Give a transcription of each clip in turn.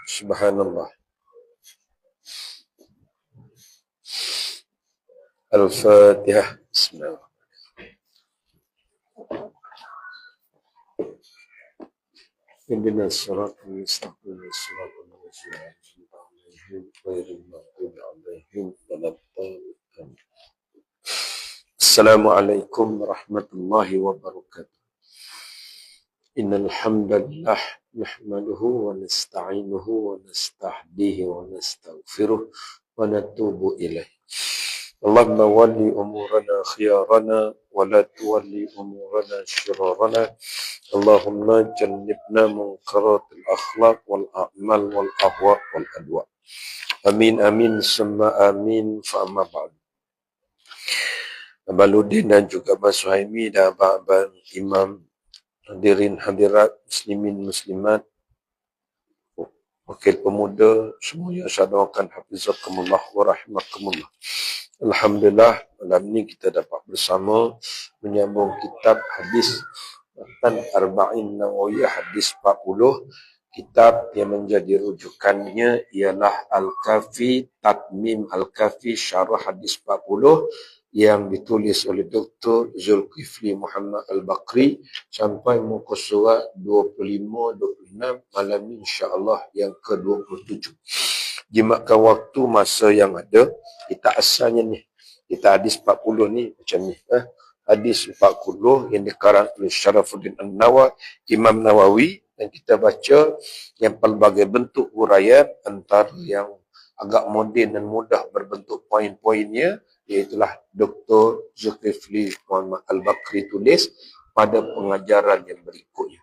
Subhanallah. Al-Fatihah. Bismillah. Ihdina as-siratal mustaqim, siratal ladzina an'amta 'alaihim ghairil maghdubi 'alaihim waladdallin. Assalamualaikum warahmatullahi wabarakatuh. Innal hamdalillah nahmaduhu wa nasta'inuhu wa nastahdihi wa nastaghfiruh wa natubu ilaih. Allahumma walli umurana khiyarana wa la tuwalli umurana syirarana. Allahumma jannibna munkaratil akhlaq wal a'mal wal ahwa wal adwa. Amin amin summa amin fa amma ba'd. Abaluddin dan juga Mas Suhaimi dan abang imam, hadirin hadirat, muslimin muslimat, wakil pemuda, semuanya saya doakan hafizakumullah wa rahimakumullah. Alhamdulillah, malam ini kita dapat bersama menyambung kitab hadis Matan Arba'in Nawawiyah hadis 40. Kitab yang menjadi rujukannya ialah Al-Kafi, Tatmim Al-Kafi, Syarah hadis 40 yang ditulis oleh Dr. Zulkifli Muhammad Al-Bakri sampai muka surat 25-26. Malam ini insya-Allah yang ke-27. Jimatkan waktu masa yang ada. Kita asalnya ni, kita hadis 40 ni macam ni. Hadis 40 yang dikarang oleh Syarafuddin An-Nawawi, Imam Nawawi, dan kita baca yang pelbagai bentuk huraian antara yang agak moden dan mudah berbentuk poin-poinnya, iaitulah Dr. Zulkifli Muhammad Al-Bakri tulis pada pengajaran yang berikutnya.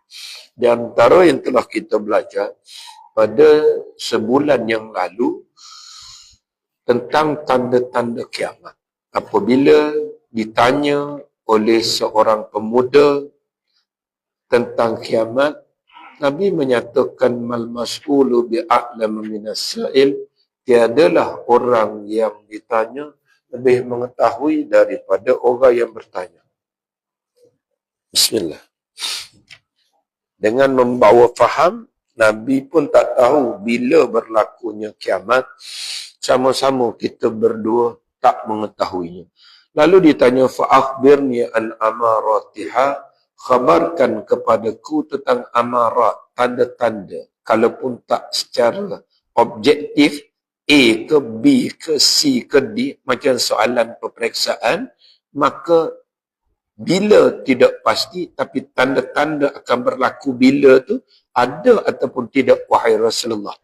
Di antara yang telah kita belajar pada sebulan yang lalu tentang tanda-tanda kiamat. Apabila ditanya oleh seorang pemuda tentang kiamat, Nabi menyatakan mal mas'ulu bi'a'lam minas sa'il, tiadalah orang yang ditanya lebih mengetahui daripada orang yang bertanya. Bismillah. Dengan membawa faham, Nabi pun tak tahu bila berlakunya kiamat. Sama-sama kita berdua tak mengetahuinya. Lalu ditanya, fa'akhbirni an amaratiha, khabarkan kepadaku tentang amarat, tanda-tanda. Kalaupun tak secara objektif, A ke B ke C ke D, macam soalan peperiksaan, maka bila tidak pasti, tapi tanda-tanda akan berlaku bila tu ada ataupun tidak, wahai Rasulullah.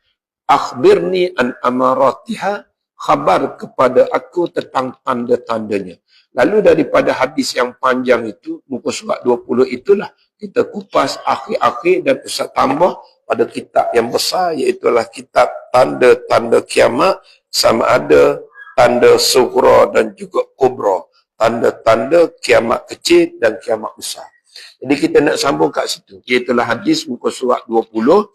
Akhbirni an amaratiha, khabar kepada aku tentang tanda-tandanya. Lalu daripada hadis yang panjang itu, muka surat 20 itulah, kita kupas akhir-akhir dan Ustaz tambah pada kitab yang besar, iaitulah kitab tanda-tanda kiamat, sama ada tanda sughra dan juga kubra. Tanda-tanda kiamat kecil dan kiamat besar. Jadi kita nak sambung kat situ. Iaitulah hadis muka surat 20.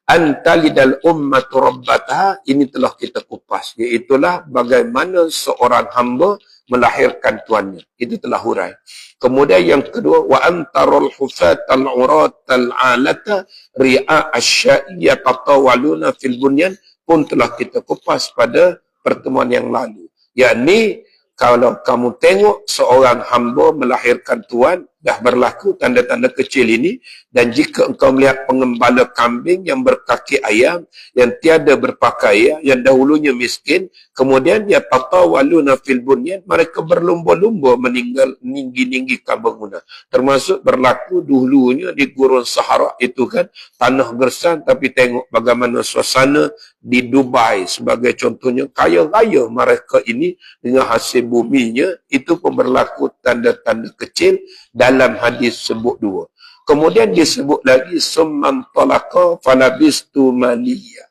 Antalidal ummatu rabbataha, ini telah kita kupas. Iaitulah bagaimana seorang hamba melahirkan tuannya. Itu telah hurai. Kemudian yang kedua, wa antarul hufatal uratal alata ri'a asya'iyya tatawaluna fil bunyan, pun telah kita kupas pada pertemuan yang lalu. Yakni, kalau kamu tengok seorang hamba melahirkan tuan, dah berlaku tanda-tanda kecil ini, dan jika engkau melihat pengembala kambing yang berkaki ayam, yang tiada berpakaian, yang dahulunya miskin, kemudian dia tatawaluna fil bunyan, mereka berlumba-lumba meninggi-ninggikan bangunan. Termasuk berlaku dulunya di gurun Sahara itu kan, tanah gersang, tapi tengok bagaimana suasana di Dubai sebagai contohnya, kaya raya mereka ini dengan hasil buminya, itu pun berlaku tanda-tanda kecil. Dalam hadis sebut dua. Kemudian disebut lagi summan talaqa falabistu maliya.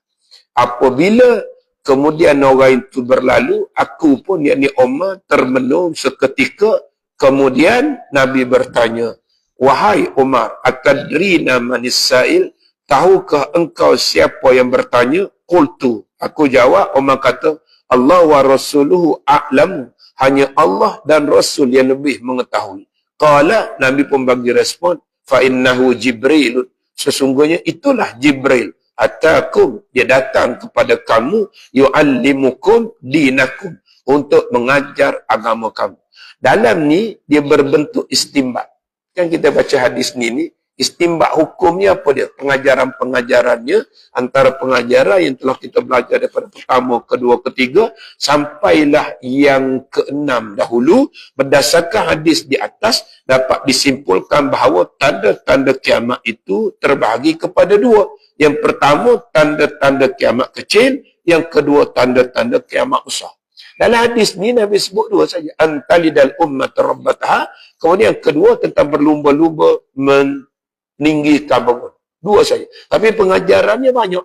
Apabila kemudian orang itu berlalu, aku pun yakni Umar termenung seketika. Kemudian Nabi bertanya, wahai Umar, atadrina manis sa'il, tahukah engkau siapa yang bertanya? Qultu, aku jawab. Umar kata, Allah wa rasuluhu a'lamu, hanya Allah dan Rasul yang lebih mengetahui. Qala, Nabi pun bagi respon, fa innahu Jibril, sesungguhnya itulah Jibril. atakum, dia datang kepada kamu, yu'allimukum dinakum, untuk mengajar agama kamu. Dalam ni dia berbentuk istimbat. Kan kita baca hadis ni istimbat hukumnya apa dia? Pengajaran-pengajarannya, antara pengajaran yang telah kita belajar daripada pertama, kedua, ketiga, sampailah yang keenam dahulu. Berdasarkan hadis di atas, dapat disimpulkan bahawa tanda-tanda kiamat itu terbahagi kepada dua. Yang pertama, tanda-tanda kiamat kecil. Yang kedua, tanda-tanda kiamat besar. Dalam hadis ni Nabi sebut dua saja. Antalidal ummat rabbataha. Kemudian yang kedua tentang berlumba-lumba meninggikan bangun. Dua saja. Tapi pengajarannya banyak.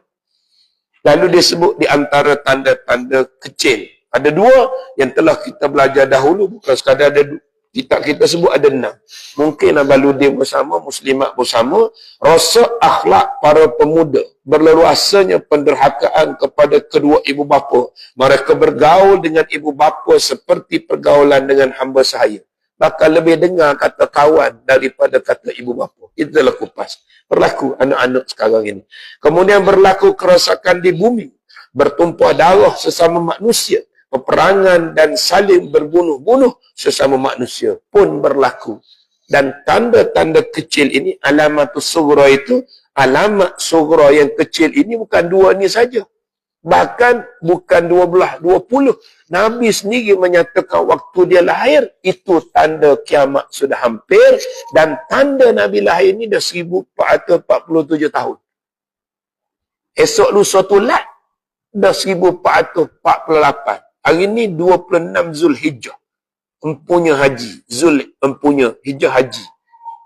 Lalu dia sebut di antara tanda-tanda kecil. Ada dua yang telah kita belajar dahulu. Bukan sekadar ada kitab kita sebut ada 6. Mungkin Abaluddin bersama, Muslimat bersama. Rasa akhlak para pemuda. Berleluasanya penderhakaan kepada kedua ibu bapa. Mereka bergaul dengan ibu bapa seperti pergaulan dengan hamba sahaya. Bakal lebih dengar kata kawan daripada kata ibu bapa. Itulah kupas. Berlaku anak-anak sekarang ini. Kemudian berlaku kerosakan di bumi. Bertumpah darah sesama manusia. Peperangan dan saling berbunuh-bunuh sesama manusia pun berlaku. Dan tanda-tanda kecil ini, alamatus sughra itu, alamat sughra yang kecil ini bukan dua ni saja. Bahkan bukan 20. Nabi sendiri menyatakan waktu dia lahir, itu tanda kiamat sudah hampir. Dan tanda Nabi lahir ini dah 1447 tahun. Esok lusa tulat, dah 1448. Hari ini 26 Zulhijjah. Empunya haji. Empunya hijjah haji.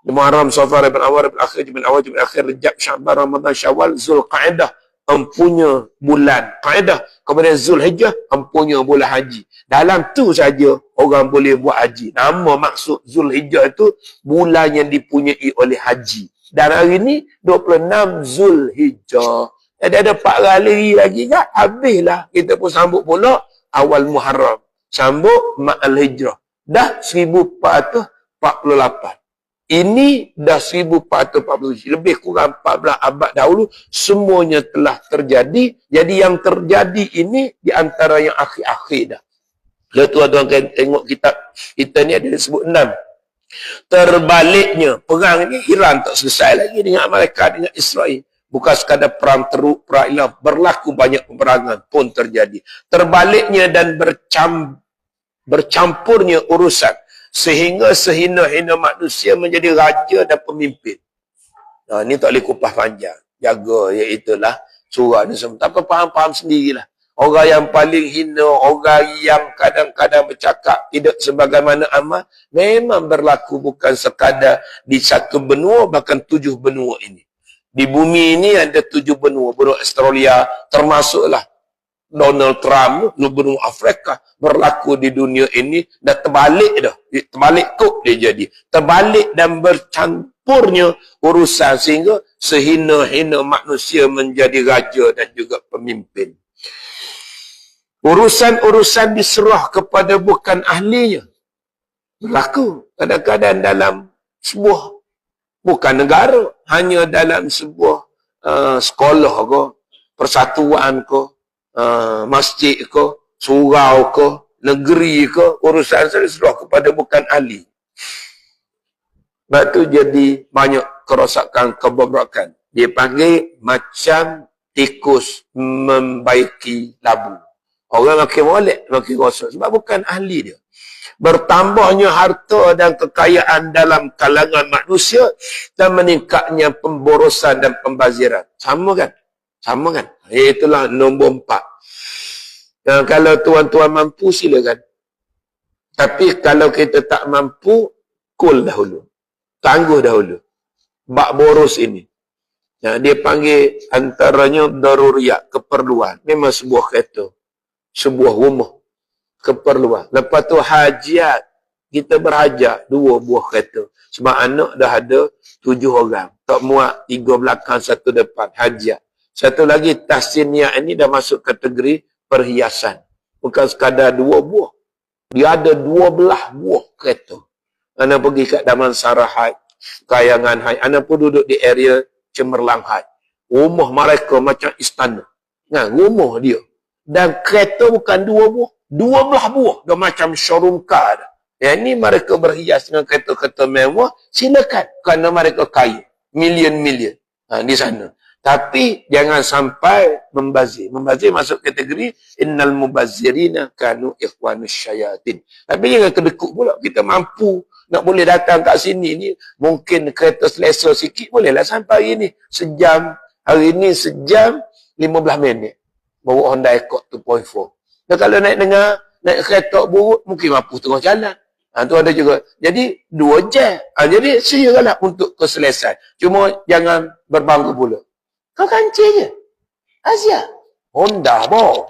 Muharram, Safar, Rabiul Awwal, Rabiul Akhir, Jumadil Awwal, Jumadil Akhir, Rajab, Sya'ban, Ramadan, Syawal, Zulqa'dah, empunya bulan Qaedah. Kemudian Zulhijjah, empunya bulan haji. Dalam tu saja orang boleh buat haji. Nama maksud Zulhijjah itu bulan yang dipunyai oleh haji. Dan hari ni 26 Zulhijjah. Jadi ada 4 hari lagi kan? Habislah. Kita pun sambut pula awal Muharram. Sambut Ma'al Hijrah. Dah 1448. Ini dah 1447. Lebih kurang 14 abad dahulu. Semuanya telah terjadi. Jadi yang terjadi ini di antara yang akhir-akhir dah. Kalau tuan-tuan tengok kitab kita ni ada disebut 6. Terbaliknya. Perang ni Iran tak selesai lagi dengan Amerika, dengan Israel. Bukan sekadar perang teruk, perang ilah. Berlaku banyak peperangan pun terjadi. Terbaliknya dan bercampurnya urusan. Sehingga sehina-hina manusia menjadi raja dan pemimpin. Nah, ini tak boleh kupas panjang. Jaga, iaitulah surah ni semua. Tak apa, faham-faham sendirilah. Orang yang paling hina, orang yang kadang-kadang bercakap tidak sebagaimana amal, memang berlaku bukan sekadar di satu benua, bahkan 7 benua ini. Di bumi ini ada 7 benua. Benua Australia termasuklah Donald Trump, benua Afrika, berlaku di dunia ini, dah terbalik dah. Terbalik kok dia jadi. Terbalik dan bercampurnya urusan sehingga sehina-hina manusia menjadi raja dan juga pemimpin. Urusan-urusan diserah kepada bukan ahlinya. Berlaku kadang-kadang dalam sebuah, bukan negara, hanya dalam sebuah sekolah ke, persatuan ke, masjid ke, surau ke, negeri ke, urusan saya diserah kepada bukan ahli. Sebab tu jadi banyak kerosakan, kebobrokan. Dia panggil macam tikus membaiki labu. Orang makin molek, makin rosak. Sebab bukan ahli dia. Bertambahnya harta dan kekayaan dalam kalangan manusia dan meningkatnya pemborosan dan pembaziran. Sama kan? Sama kan? Itulah nombor 4. Dan kalau tuan-tuan mampu, silakan. Tapi kalau kita tak mampu, kul dahulu. Tangguh dahulu. Bak boros ini. Nah, dia panggil antaranya daruriyat, keperluan. Memang sebuah kereta. Sebuah rumah. Keperluan. Lepas tu hajiat. Kita berhajat 2 buah kereta. Sebab anak dah ada 7 orang. Tak muat 3 belakang, 1 depan. Hajiat. Satu lagi, tahsiniyah ini dah masuk kategori perhiasan. Bukan sekadar 2 buah. Dia ada 12 buah kereta. Anak pergi kat Damansara Haid, Kayangan Haid. Anak pun duduk di area Cemerlang Haid. Rumah mereka macam istana. Kan? Rumah dia. Dan kereta bukan 2 buah. 12 buah. Dia macam showroom car. Yang ni mereka berhias dengan kereta-kereta mewah. Silakan. Kerana mereka kaya. Million-million. Di sana. Tapi jangan sampai membazir. Membazir masuk kategori innal mubazzirina kanu ikhwanus syayatin. Tapi jangan kedekut pula. Kita mampu nak boleh datang kat sini ni. Mungkin kereta selesa sikit bolehlah sampai hari ni. Sejam. Hari ni sejam 15 minit. Bawa Honda Accord 2.4. Dan kalau naik kereta buruk mungkin mampu tengah jalan. Tu ada juga. Jadi 2 jam. Jadi sialah untuk keselesaan. Cuma jangan berbangga pula. Kau kancing je. Asia. Honda, boh.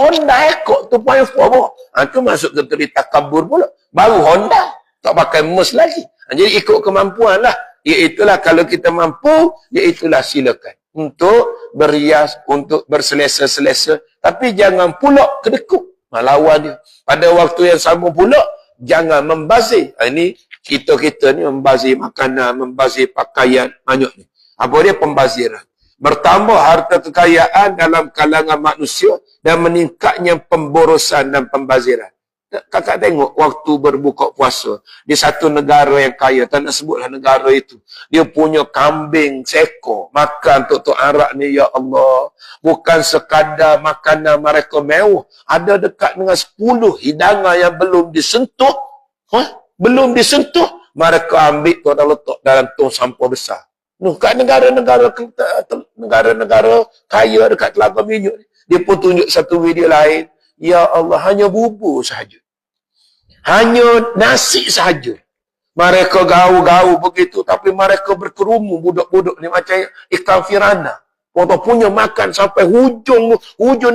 Honda Accord 2.4, boh. Tu masuk kategori takabur pula. Baru Honda. Tak pakai mus lagi. Jadi ikut kemampuan lah. Iaitulah kalau kita mampu, iaitulah silakan. Untuk berhias, untuk berselesa-selesa. Tapi jangan pula kedekut. Lawan dia. Pada waktu yang sama pula, jangan membazir. Ini kita ni membazir makanan, membazir pakaian, banyak ni. Apa dia? Pembaziran. Bertambah harta kekayaan dalam kalangan manusia dan meningkatnya pemborosan dan pembaziran. Kakak tengok waktu berbuka puasa di satu negara yang kaya, tak nak sebutlah negara itu. Dia punya kambing seekor makan tok arak ni, ya Allah. Bukan sekadar makanan mereka mewah, ada dekat dengan 10 hidangan yang belum disentuh. Belum disentuh, mereka ambil tu dan letak dalam tong sampah besar. Kat negara-negara kaya dekat Telaga Minyak ni, dia pun tunjuk satu video lain. Ya Allah, hanya bubur sahaja. Hanya nasi sahaja. Mereka gaul-gaul begitu, tapi mereka berkerumun, budak-budak ni macam ikan firana. Mereka punya makan sampai hujung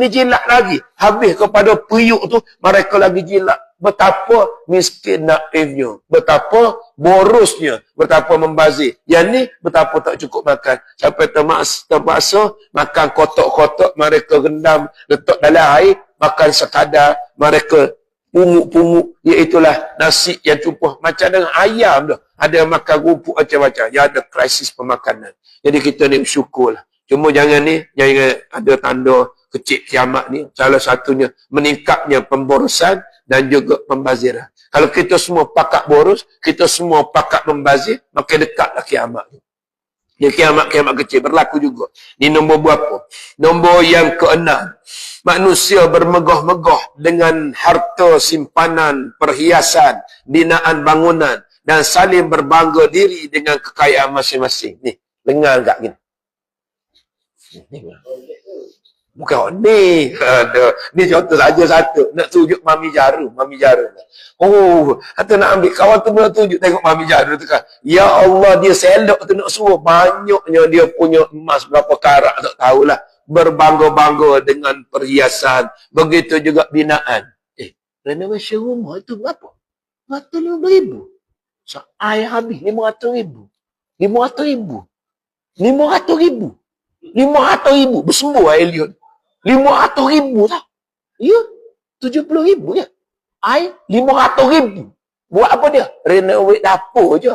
ni jilat lagi. Habis kepada periuk tu, mereka lagi jilat. Betapa miskin naifnya, betapa borosnya, betapa membazir. Yang ni betapa tak cukup makan. Sampai terpaksa makan kotak-kotak, mereka rendam, letak dalam air, makan sekadar, mereka pungut-pungut, iaitulah nasi yang tumpah. Macam dengan ayam dah. Ada yang makan rumput macam-macam. Yang ada krisis pemakanan. Jadi kita ni bersyukurlah. Cuma jangan ada tanda kecil kiamat ni. Salah satunya meningkatnya pemborosan dan juga pembaziran. Kalau kita semua pakat boros, kita semua pakat membazir, maka dekatlah kiamat ni. Dia kiamat-kiamat kecil berlaku juga. Ini nombor berapa? Nombor yang ke-6. Manusia bermegah-megah dengan harta simpanan, perhiasan, binaan bangunan dan saling berbangga diri dengan kekayaan masing-masing. Ni, dengar tak gini? Bukan ni. Ni contoh saja satu. Nak tunjuk Mami Jaru. Oh, atau nak ambil kawan tu nak tunjuk tengok Mami Jaru tu kan. Ya Allah, dia selok tu nak suruh. Banyaknya dia punya emas berapa karat tak tahulah. Berbangga-bangga dengan perhiasan. Begitu juga binaan. Renovation rumah tu berapa? 150,000. So, air habis 500,000. 500,000 bersembuh Elion. 500,000 tau. Ya, 70,000 je. Air 500,000. Buat apa dia? Renovate dapur je.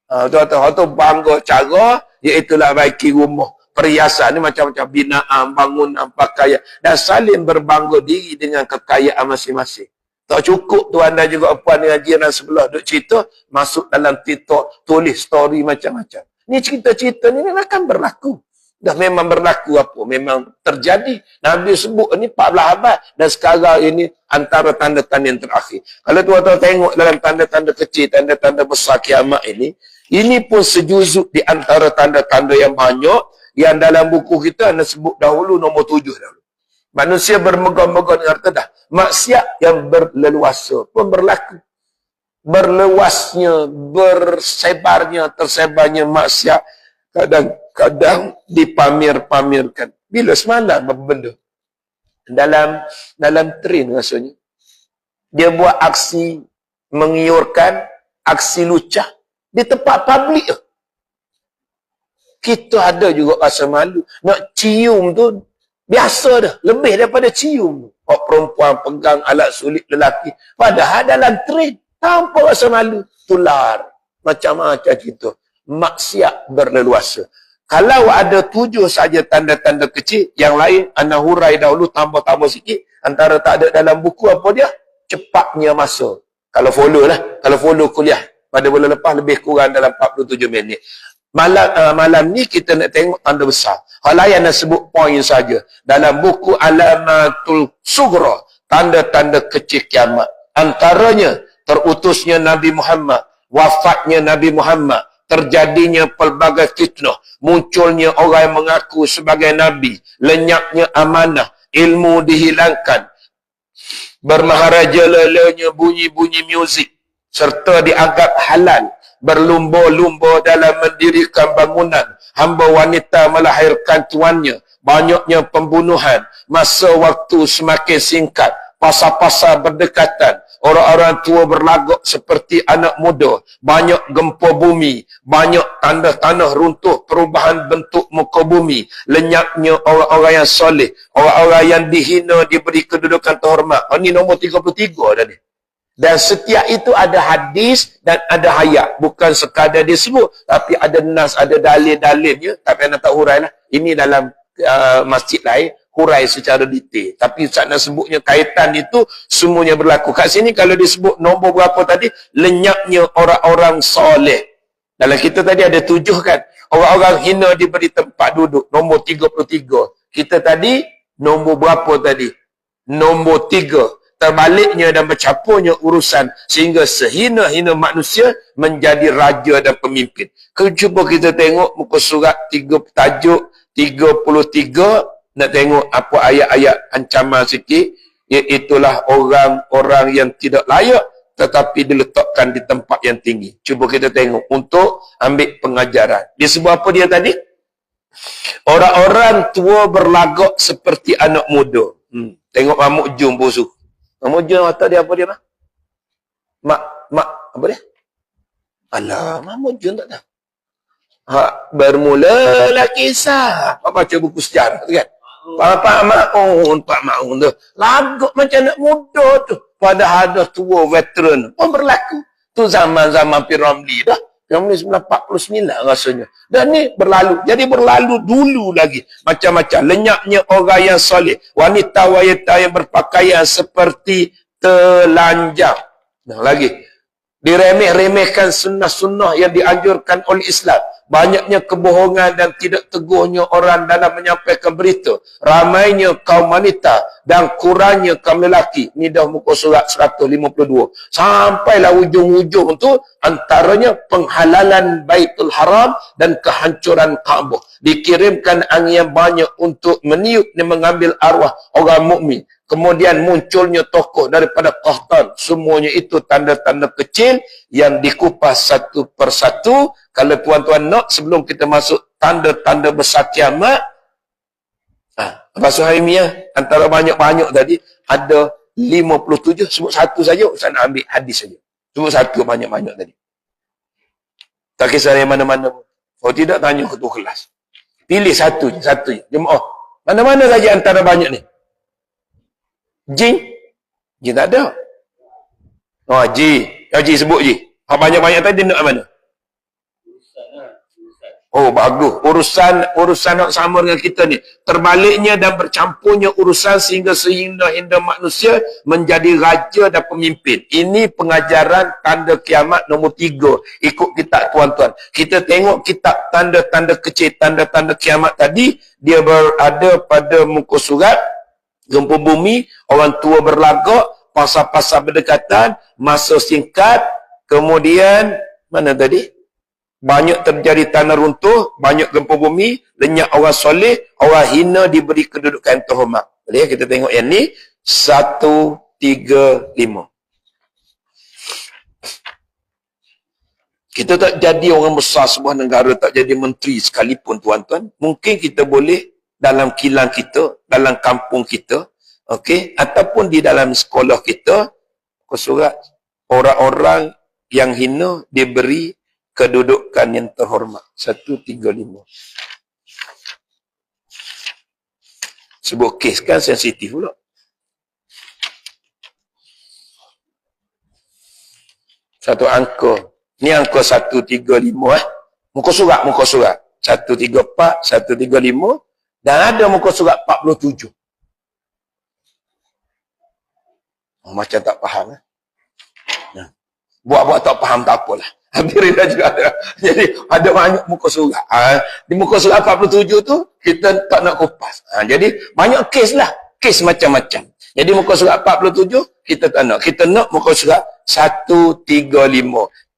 Tu bangga cara, iaitulah baiki rumah. Perhiasan ni macam-macam binaan, bangunan, pakaian dan saling berbangga diri dengan kekayaan masing-masing. Tak cukup tu anda juga puan dengan jiran sebelah duk cerita, masuk dalam TikTok, tulis story macam-macam. Ni cerita-cerita ni memang akan berlaku. Dah memang berlaku apa? Memang terjadi. Nabi sebut ni 14 abad. Dan sekarang ini antara tanda-tanda yang terakhir. Kalau tuan-tuan tengok dalam tanda-tanda kecil, tanda-tanda besar kiamat ini pun sejuzuk di antara tanda-tanda yang banyak. Yang dalam buku kita anda sebut dahulu nombor 7 dahulu. Manusia bermegah-megah dengan harta dah. Maksiat yang berleluasa pun berlaku. Berluasnya, tersebarnya maksiat kadang-kadang dipamir-pamirkan. Bila semalam apa benda? Dalam train rasanya. Dia buat aksi mengiurkan, aksi lucah di tempat publik. Kita ada juga rasa malu. Nak cium tu biasa dah. Lebih daripada cium. Perempuan pegang alat sulit lelaki. Padahal dalam train tanpa rasa malu. Tular. Macam-macam kita. Maksiat berleluasa. Kalau ada 7 saja tanda-tanda kecil, yang lain ana hurai dahulu tambah-tambah sikit, antara tak ada dalam buku apa dia? Cepatnya masa. Kalau follow lah, kalau follow kuliah pada bulan lepas lebih kurang dalam 47 minit. Malam ni kita nak tengok tanda besar. Hal lain nak sebut poin saja. Dalam buku Alamatul Sughra, tanda-tanda kecil kiamat. Antaranya terutusnya Nabi Muhammad, wafatnya Nabi Muhammad, terjadinya pelbagai fitnah, munculnya orang yang mengaku sebagai Nabi, lenyapnya amanah, ilmu dihilangkan, bermaharaja-lelanya bunyi-bunyi muzik, serta dianggap halal, berlumba-lumba dalam mendirikan bangunan, hamba wanita melahirkan tuannya, banyaknya pembunuhan, masa waktu semakin singkat, pasal-pasal berdekatan, orang-orang tua berlagak seperti anak muda, banyak gempa bumi, banyak tanda tanah runtuh, perubahan bentuk muka bumi, lenyapnya orang-orang yang soleh, orang-orang yang dihina diberi kedudukan terhormat. Ini nombor 33 tadi. Dan setiap itu ada hadis dan ada ayat. Bukan sekadar disebut, tapi ada nas, ada dalil-dalilnya. Tapi anda tak hurai lah. Ini dalam masjid lain, hurai secara detail. Tapi Ustaz nak sebutnya kaitan itu, semuanya berlaku. Kat sini kalau disebut nombor berapa tadi, lenyapnya orang-orang soleh. Dalam kita tadi ada 7 kan. Orang-orang hina diberi tempat duduk. Nombor 33. Kita tadi, nombor berapa tadi? Nombor 3. Terbaliknya dan bercampurnya urusan sehingga sehina-hina manusia menjadi raja dan pemimpin. Cuba kita tengok muka surat 3 tajuk 33, nak tengok apa ayat-ayat ancaman sikit, iaitulah orang-orang yang tidak layak tetapi diletakkan di tempat yang tinggi. Cuba kita tengok untuk ambil pengajaran. Dia sebut apa dia tadi? Orang-orang tua berlagak seperti anak muda. Tengok Mahmud Jum Bosu. Mahmud Jum mata dia apa dia? Apa dia? Alah, Mahmud Jum tak tahu. Bermulalah kisah. Pak baca buku sejarah tu kan? Pak Ma'un tu. Lagak macam anak muda tu. Padahal ada tua veteran pun berlaku. Tu zaman-zaman Piramli dah. Piramli 1949 rasanya. Dan ni berlalu. Jadi berlalu dulu lagi. Macam-macam. Lenyapnya orang yang soleh. Wanita-wanita yang berpakaian seperti telanjang. Nah lagi. Diremeh-remehkan sunnah-sunnah yang dianjurkan oleh Islam. Banyaknya kebohongan dan tidak teguhnya orang dalam menyampaikan berita. Ramainya kaum wanita dan kurangnya kaum lelaki. Ini dah muka surat 152. Sampailah ujung-ujung tu antaranya penghalalan Baitul Haram dan kehancuran Kaabah. Dikirimkan angin yang banyak untuk meniup dan mengambil arwah orang mukmin. Kemudian munculnya tokoh daripada Qahtan. Semuanya itu tanda-tanda kecil yang dikupas satu persatu. Kalau tuan-tuan nak, sebelum kita masuk tanda-tanda besar kiamat, Rasul Haimiyah, antara banyak-banyak tadi, ada 57, sebut satu saja, saya nak ambil hadis saja. Sebut satu banyak-banyak tadi. Tak kisah yang mana-mana. Kalau tidak, tanya ketua kelas. Pilih satu je. Jemaah. Mana-mana saja antara banyak ni. Jin? Jin tak ada. Jin. Jin sebut Jin. Banyak-banyak tadi nak mana? Oh bagus. Urusan nak sama dengan kita ni. Terbaliknya dan bercampurnya urusan sehingga sehingga manusia menjadi raja dan pemimpin. Ini pengajaran tanda kiamat nombor 3. Ikut kitab tuan-tuan. Kita tengok kitab tanda-tanda kecil, tanda-tanda kiamat tadi. Dia berada pada muka surat. Gempa bumi, orang tua berlagak, pasal-pasal berdekatan, masa singkat, kemudian, mana tadi? Banyak terjadi tanah runtuh, banyak gempa bumi, lenyap orang soleh, orang hina diberi kedudukan terhormat. Boleh kita tengok yang ni, 135. Kita tak jadi orang besar sebuah negara, tak jadi menteri sekalipun tuan-tuan. Mungkin kita boleh dalam kilang kita, dalam kampung kita, okey, ataupun di dalam sekolah kita, surat orang-orang yang hina diberi kedudukan yang terhormat. 135. Sebuah kes kan sensitif pula. Satu angka. Ni angka 135 Muka surat. 134, 135 dan ada muka surat 47. Macam tak faham. Buat-buat tak faham tak apalah. Alhamdulillah juga ada. Jadi ada banyak muka surat. Di muka surat 47 tu kita tak nak kupas. Jadi banyak kes lah. Kes macam-macam. Jadi muka surat 47 kita tak nak. Kita nak muka surat 135.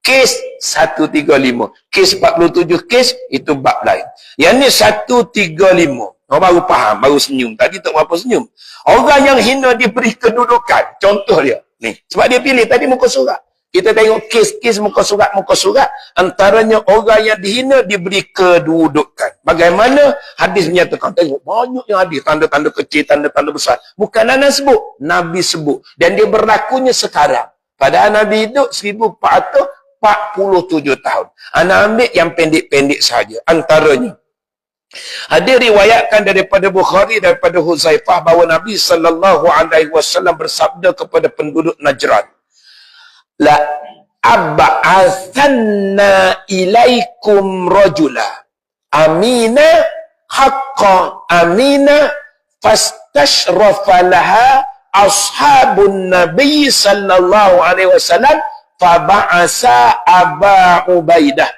Kes 135. Kes 47 kes itu bab lain. Yang ni 135. Orang baru faham, baru senyum. Tadi tak berapa senyum. Orang yang hina diberi kedudukan. Contoh dia. Ni. Sebab dia pilih tadi muka surat. Kita tengok kes-kes muka surat. Antaranya orang yang dihina diberi kedudukan. Bagaimana hadis menyatakan. Tengok banyak yang hadis. Tanda-tanda kecil, tanda-tanda besar. Bukan Nabi sebut. Nabi sebut. Dan dia berlakunya sekarang. Padahal Nabi hidup 1447 tahun. Anak ambil yang pendek-pendek saja. Antaranya. Ada riwayatkan daripada Bukhari, daripada Huzaifah bahawa Nabi SAW bersabda kepada penduduk Najran. La ab'athanna ilaikum rajula amina haqqa amina fastashrafa laha ashabun nabi sallallahu alaihi wasallam faba'asa Aba Ubaidah.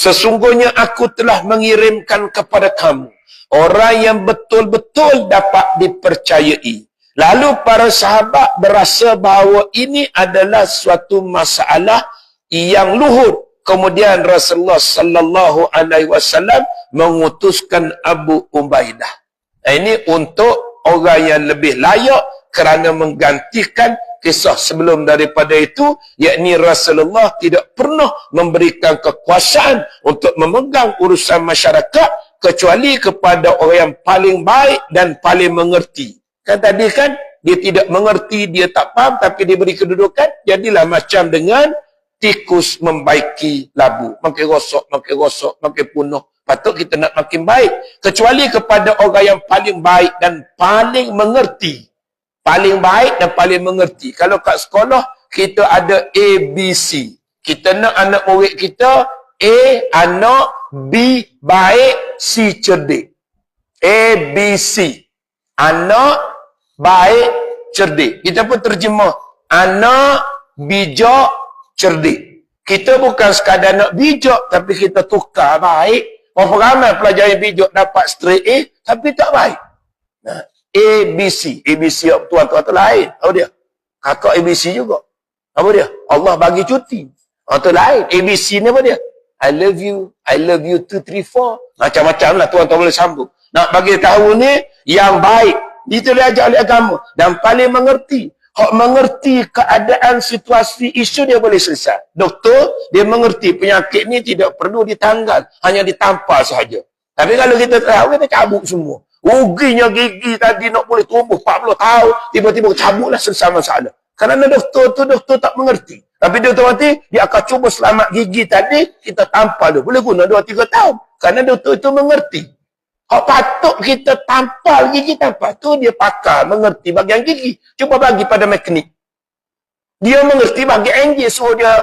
Sesungguhnya aku telah mengirimkan kepada kamu orang yang betul-betul dapat dipercayai. Lalu para sahabat berasa bahawa ini adalah suatu masalah yang luhur. Kemudian Rasulullah sallallahu alaihi wasallam mengutuskan Abu Ubaidah. Ini untuk orang yang lebih layak kerana menggantikan kisah sebelum daripada itu, yakni Rasulullah tidak pernah memberikan kekuasaan untuk memegang urusan masyarakat kecuali kepada orang yang paling baik dan paling mengerti. Kan tadi kan, dia tidak mengerti, dia tak faham, tapi dia beri kedudukan, jadilah macam dengan tikus membaiki labu. Makin rosok, makin punah. Patut kita nak makin baik. Kecuali kepada orang yang paling baik dan paling mengerti. Paling baik dan paling mengerti. Kalau kat sekolah, kita ada A, B, C. Kita nak anak murid kita, A, anak, B, baik, C, cerdik. A, B, C. Anak, baik, cerdik. Kita pun terjemah. Anak, bijak, cerdik. Kita bukan sekadar nak bijak, tapi kita tukar baik. Berapa ramai pelajar yang bijak dapat straight A, tapi tak baik. Nah, A, B, C. A, B, C, tuan-tuan tu lain. Apa dia? Kakak A, B, C juga. Apa dia? Allah bagi cuti. Tu lain. A, B, C ni apa dia? I love you, 2, 3, 4. Macam-macam lah tuan-tuan boleh sambung. Nak bagi tahu ni, yang baik. Itu diajar oleh agama. Dan paling mengerti. Hak mengerti keadaan, situasi, isu dia boleh selesai. Doktor, dia mengerti penyakit ni tidak perlu ditanggal. Hanya ditampar sahaja. Tapi kalau kita tahu, kita cabut semua. Ruginya gigi tadi nak boleh tumbuh 40 tahun. Tiba-tiba cabutlah selesai masalah. Kerana doktor tu, doktor tak mengerti. Tapi doktor nanti, dia akan cuba selamat gigi tadi, kita tampar dia. Boleh guna 2-3 tahun. Kerana doktor itu mengerti. Hak patut kita tampal gigi tampal. Tu dia pakar, mengerti bahagian gigi. Cuba bagi pada mekanik. Dia mengerti bahagian enjin, suruh dia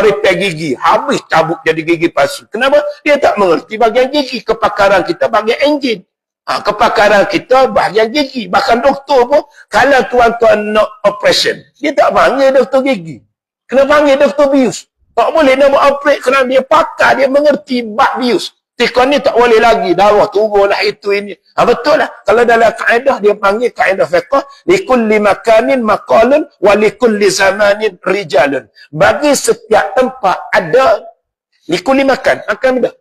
repair gigi. Habis cabut jadi gigi palsu. Kenapa? Dia tak mengerti bahagian gigi. Kepakaran kita bahagian enjin. Kepakaran kita bahagian gigi. Bahkan doktor pun, kalau tuan-tuan nak operation, dia tak panggil doktor gigi. Kena panggil doktor bius. Tak boleh nak buat operate kerana dia pakar, dia mengerti bab bius. Tikon ni tak boleh lagi. Darah turun lah itu ini. Betul lah. Kalau dalam kaedah, dia panggil kaedah fiqh. Likulli makanin maqalun wa likulli zamanin rijalun. Bagi setiap tempat ada likulli makan. Makan benda.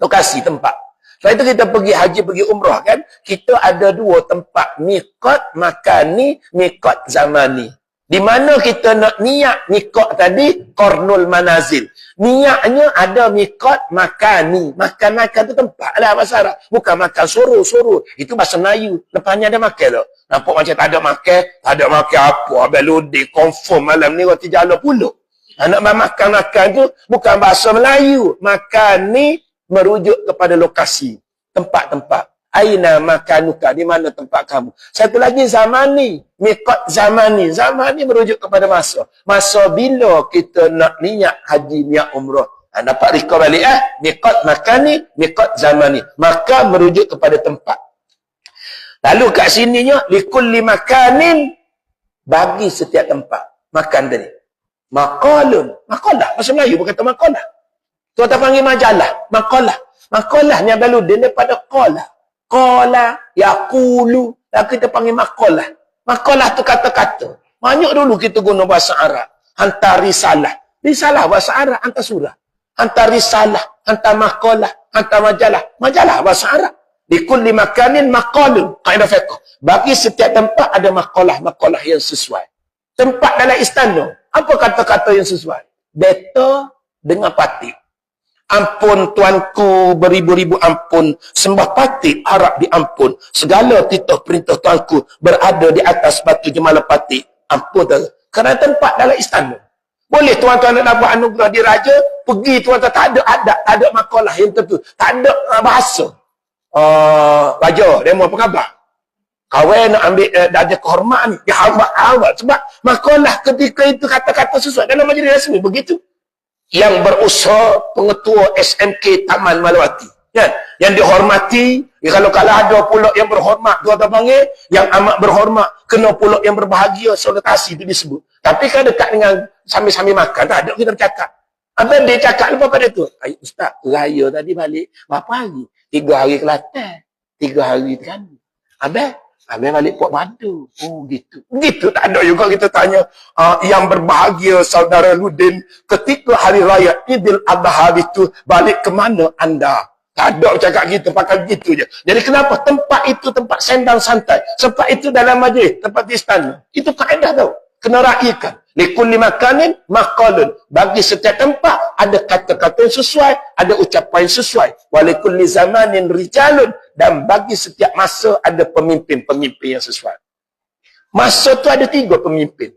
Lokasi tempat. Sebab itu kita pergi haji, pergi umrah kan. Kita ada 2 tempat. Miqat makani, miqat zamani. Di mana kita nak niat miqat tadi, Qarnul Manazil. Niatnya ada miqat makani. Makan-makan tu tempat lah bahasa Arab. Bukan makan suruh-suruh. Itu bahasa Melayu. Lepasnya ada makan tak? Nampak macam tak ada makan. Tak ada makan apa. Habis loading, confirm malam ni roti jala puluk. Nak makan-makan tu bukan bahasa Melayu. Makan ni merujuk kepada lokasi. Tempat-tempat. Aina makanuka, di mana tempat kamu. Satu lagi zamani, miqat zamani. Zamani merujuk kepada masa. Masa bila kita nak niat haji, niat umrah. Dapat recall balik miqat makani, miqat zamani. Maka merujuk kepada tempat. Lalu kat sininya likulli makanin, bagi setiap tempat. Makan tadi. Maqalun. Maqalah. Bahasa Melayu berkata maqalah. Tuan-tuan panggil majalah. Maqalah. Maqalah ni lalu dia daripada qala. Qala, yaqulu. Lalu kita panggil maqalah. Maqalah tu kata-kata. Banyak dulu kita guna bahasa Arab. Hantar risalah. Risalah bahasa Arab, hantar surah. Hantar risalah, hantar maqalah, hantar majalah. Majalah bahasa Arab. Di kulli makanin maqalun. Kaedah fiqh. Bagi setiap tempat ada maqalah yang sesuai. Tempat dalam istana, apa kata-kata yang sesuai? Beta dengan patik. Ampun tuanku, beribu-ribu ampun. Sembah patik, harap diampun. Segala titah perintah tuanku berada di atas batu jemala patik. Ampun tu. Kerana tempat dalam istana. Boleh tuan-tuan nak dapat anugerah diraja, pergi tuan-tuan tak ada adat, tak ada makalah yang tentu, tak ada bahasa. Raja, dia mau apa khabar? Kawan nak ambil darjah kehormatan, dia awal sebab makalah ketika itu kata-kata sesuai dalam majlis rasmi begitu. Yang berusaha pengetua SMK Taman Malawati, kan? Yang dihormati, kalau ada pula yang berhormat, tuan-tuan panggil, yang amat berhormat, kena pula yang berbahagia, solidasi itu disebut. Tapi kan dekat dengan sambil-sambil makan, tak ada kita bercakap. Abang dia cakap lepas pada tu, Ustaz, raya tadi balik, berapa hari? 3 hari Kelantan, 3 hari kan. Abang balik Port Batu. Oh gitu. Gitu tak ada juga kita tanya, yang berbahagia saudara Ludin, ketika hari raya Idul Adha itu, balik ke mana anda? Tak ada cakap gitu, pakai gitu je. Jadi kenapa? Tempat itu tempat sendang santai. Tempat itu dalam majlis, tempat istana. Itu kaedah tau. Kena raikan. Likulli makanin maqalun. Bagi setiap tempat ada kata-kata yang sesuai, ada ucapan yang sesuai. Walikulli zamanin rijalun. Dan bagi setiap masa ada pemimpin-pemimpin yang sesuai. Masa tu ada 3 pemimpin.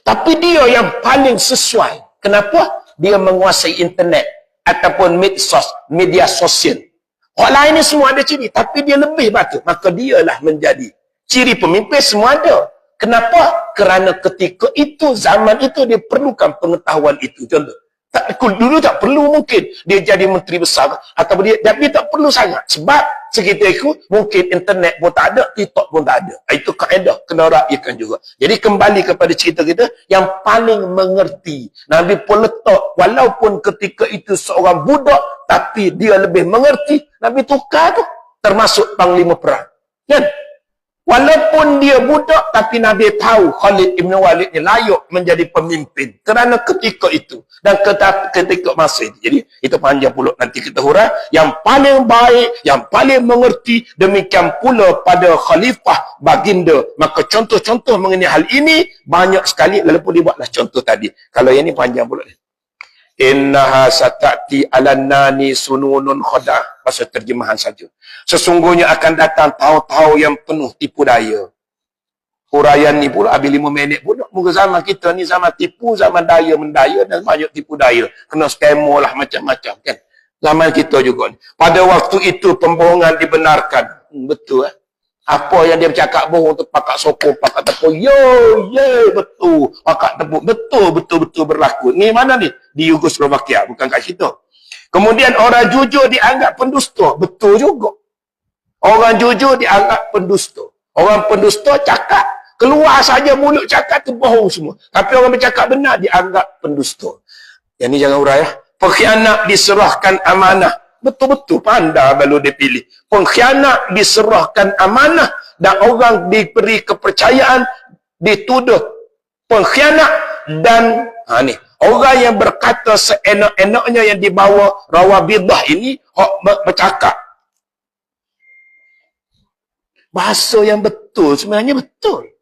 Tapi dia yang paling sesuai. Kenapa? Dia menguasai internet ataupun media sosial. Orang lain ni semua ada ciri, tapi dia lebih batu. Maka dialah menjadi ciri pemimpin semua ada. Kenapa? Kerana ketika itu, zaman itu, dia perlukan pengetahuan itu. Contoh, dulu tak perlu mungkin dia jadi menteri besar, atau dia tak perlu sangat. Sebab sekitar itu, mungkin internet pun tak ada, TikTok pun tak ada. Itu kaedah, kena rakyatkan juga. Jadi kembali kepada cerita kita, yang paling mengerti. Nabi pun letak, walaupun ketika itu seorang budak, tapi dia lebih mengerti, Nabi tukar tu, termasuk panglima perang. Kan? Walaupun dia budak, tapi Nabi tahu Khalid Ibn Walid ni layak menjadi pemimpin. Kerana ketika itu. Dan ketika masa itu. Jadi, itu panjang pula nanti kita hurah. Yang paling baik, yang paling mengerti, demikian pula pada khalifah baginda. Maka contoh-contoh mengenai hal ini, banyak sekali. Lalu pun dibuatlah contoh tadi. Kalau yang ini panjang pula. Innaha satati alannani sununun khodah. Bahasa terjemahan saja. Sesungguhnya akan datang tahun-tahun yang penuh tipu daya. Huraian ni pula habis 5 minit pun. Muka zaman kita ni zaman tipu, zaman daya mendaya dan banyak tipu daya. Kena scammer lah macam-macam kan. Zaman kita juga ni. Pada waktu itu pembohongan dibenarkan. Betul Apa yang dia bercakap bohong tu pakak sokong, pakak tepuk. Betul. Pakak tepuk. Betul berlaku. Ni mana ni? Di Yugoslavia. Bukan kat situ. Kemudian orang jujur dianggap pendusta. Betul juga. Orang jujur dianggap pendusta. Orang pendusta cakap. Keluar saja mulut cakap tu bohong semua. Tapi orang bercakap benar dianggap pendusta. Yang ni jangan huraian. Pengkhianat diserahkan amanah. Betul-betul pandai kalau dia pilih. Pengkhianat diserahkan amanah dan orang diberi kepercayaan dituduh pengkhianat dan ni orang yang berkata seenak-enaknya yang dibawa rawabidah ini bercakap bahasa yang betul sebenarnya betul.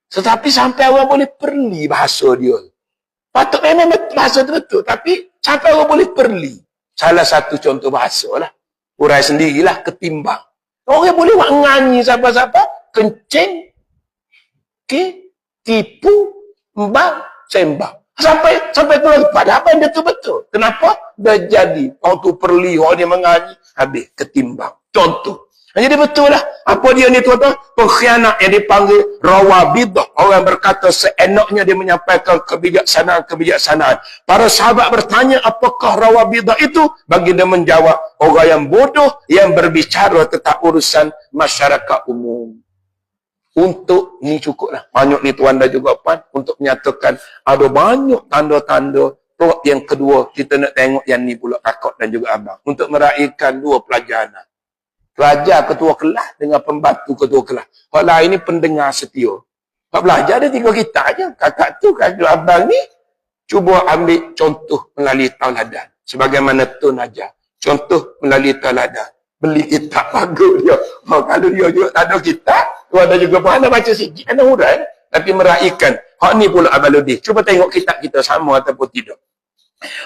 Tetapi sampai orang boleh perli bahasa dia. Patut memang bahasa itu betul tapi sampai orang boleh perli. Salah satu contoh bahasa lah. Urai sendirilah ketimbang. Orang boleh buat nganyi siapa-siapa. Kencing. Tipu. Mbang. Sembang. Sampai keluar pada apa yang dia tu betul. Kenapa? Dah jadi. Orang tu perli. Orang dia menganyi. Habis. Ketimbang. Contoh. Jadi betul lah. Apa Apa dia ni tuan-tuan? Pengkhianat yang dipanggil Rawabidah. Orang berkata seenaknya dia menyampaikan kebijaksanaan. Para sahabat bertanya, apakah Rawabidah itu? Bagi dia menjawab, orang yang bodoh yang berbicara tentang urusan masyarakat umum. Untuk ni cukuplah. Banyak ni tuan dan juga puan untuk menyatakan ada banyak tanda-tanda. Yang kedua, kita nak tengok yang ni pula kakak dan juga abang. Untuk meraihkan dua pelajaran. Pelajar ketua kelas dengan pembantu ketua kelas. Hak lain ni pendengar setia. Hak belajar ada 3 kita aja. Kakak tu, kakak abang ni, cuba ambil contoh melalui tauladan. Sebagaimana Tun ajar. Contoh melalui tauladan. Beli kitab bagus dia. Kalau dia juga tak ada kitab, tu ada juga mana baca sikit, ada hurai. Tapi meraihkan. Hak ni pula Abaludin. Cuba tengok kitab kita sama ataupun tidak.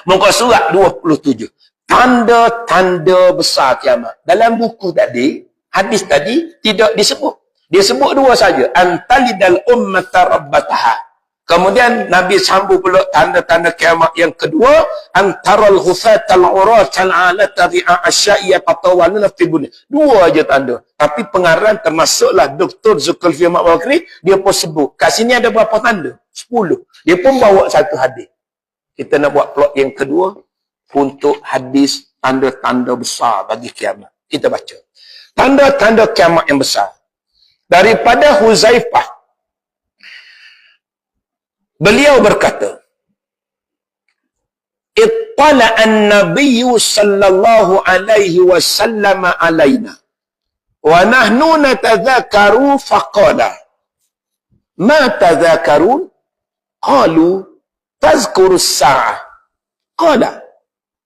Muka surat 27. Tanda-tanda besar kiamat. Dalam buku tadi, hadis tadi, tidak disebut. Dia sebut 2 saja. Antalidal ummata rabbataha. Kemudian Nabi sambung pula tanda-tanda kiamat yang kedua. Antaral hufatal uratal alata ri'a asyaiya patawaluna fi bunya. 2 aja tanda. Tapi pengarang termasuklah Dr. Zulkifli Ma'wakri, dia pun sebut. Kat sini ada berapa tanda? 10. Dia pun bawa satu hadis. Kita nak buat plot yang kedua untuk hadis tanda-tanda besar bagi kiamat. Kita baca. Tanda-tanda kiamat yang besar. Daripada Huzaifah. Beliau berkata, Ittala'an nabiyyu sallallahu alaihi wasallam alaina. Wa nahnu natadhakaru faqala. Ma tadhakarun? Qalu, tazkuru as-sa'ah. Qala,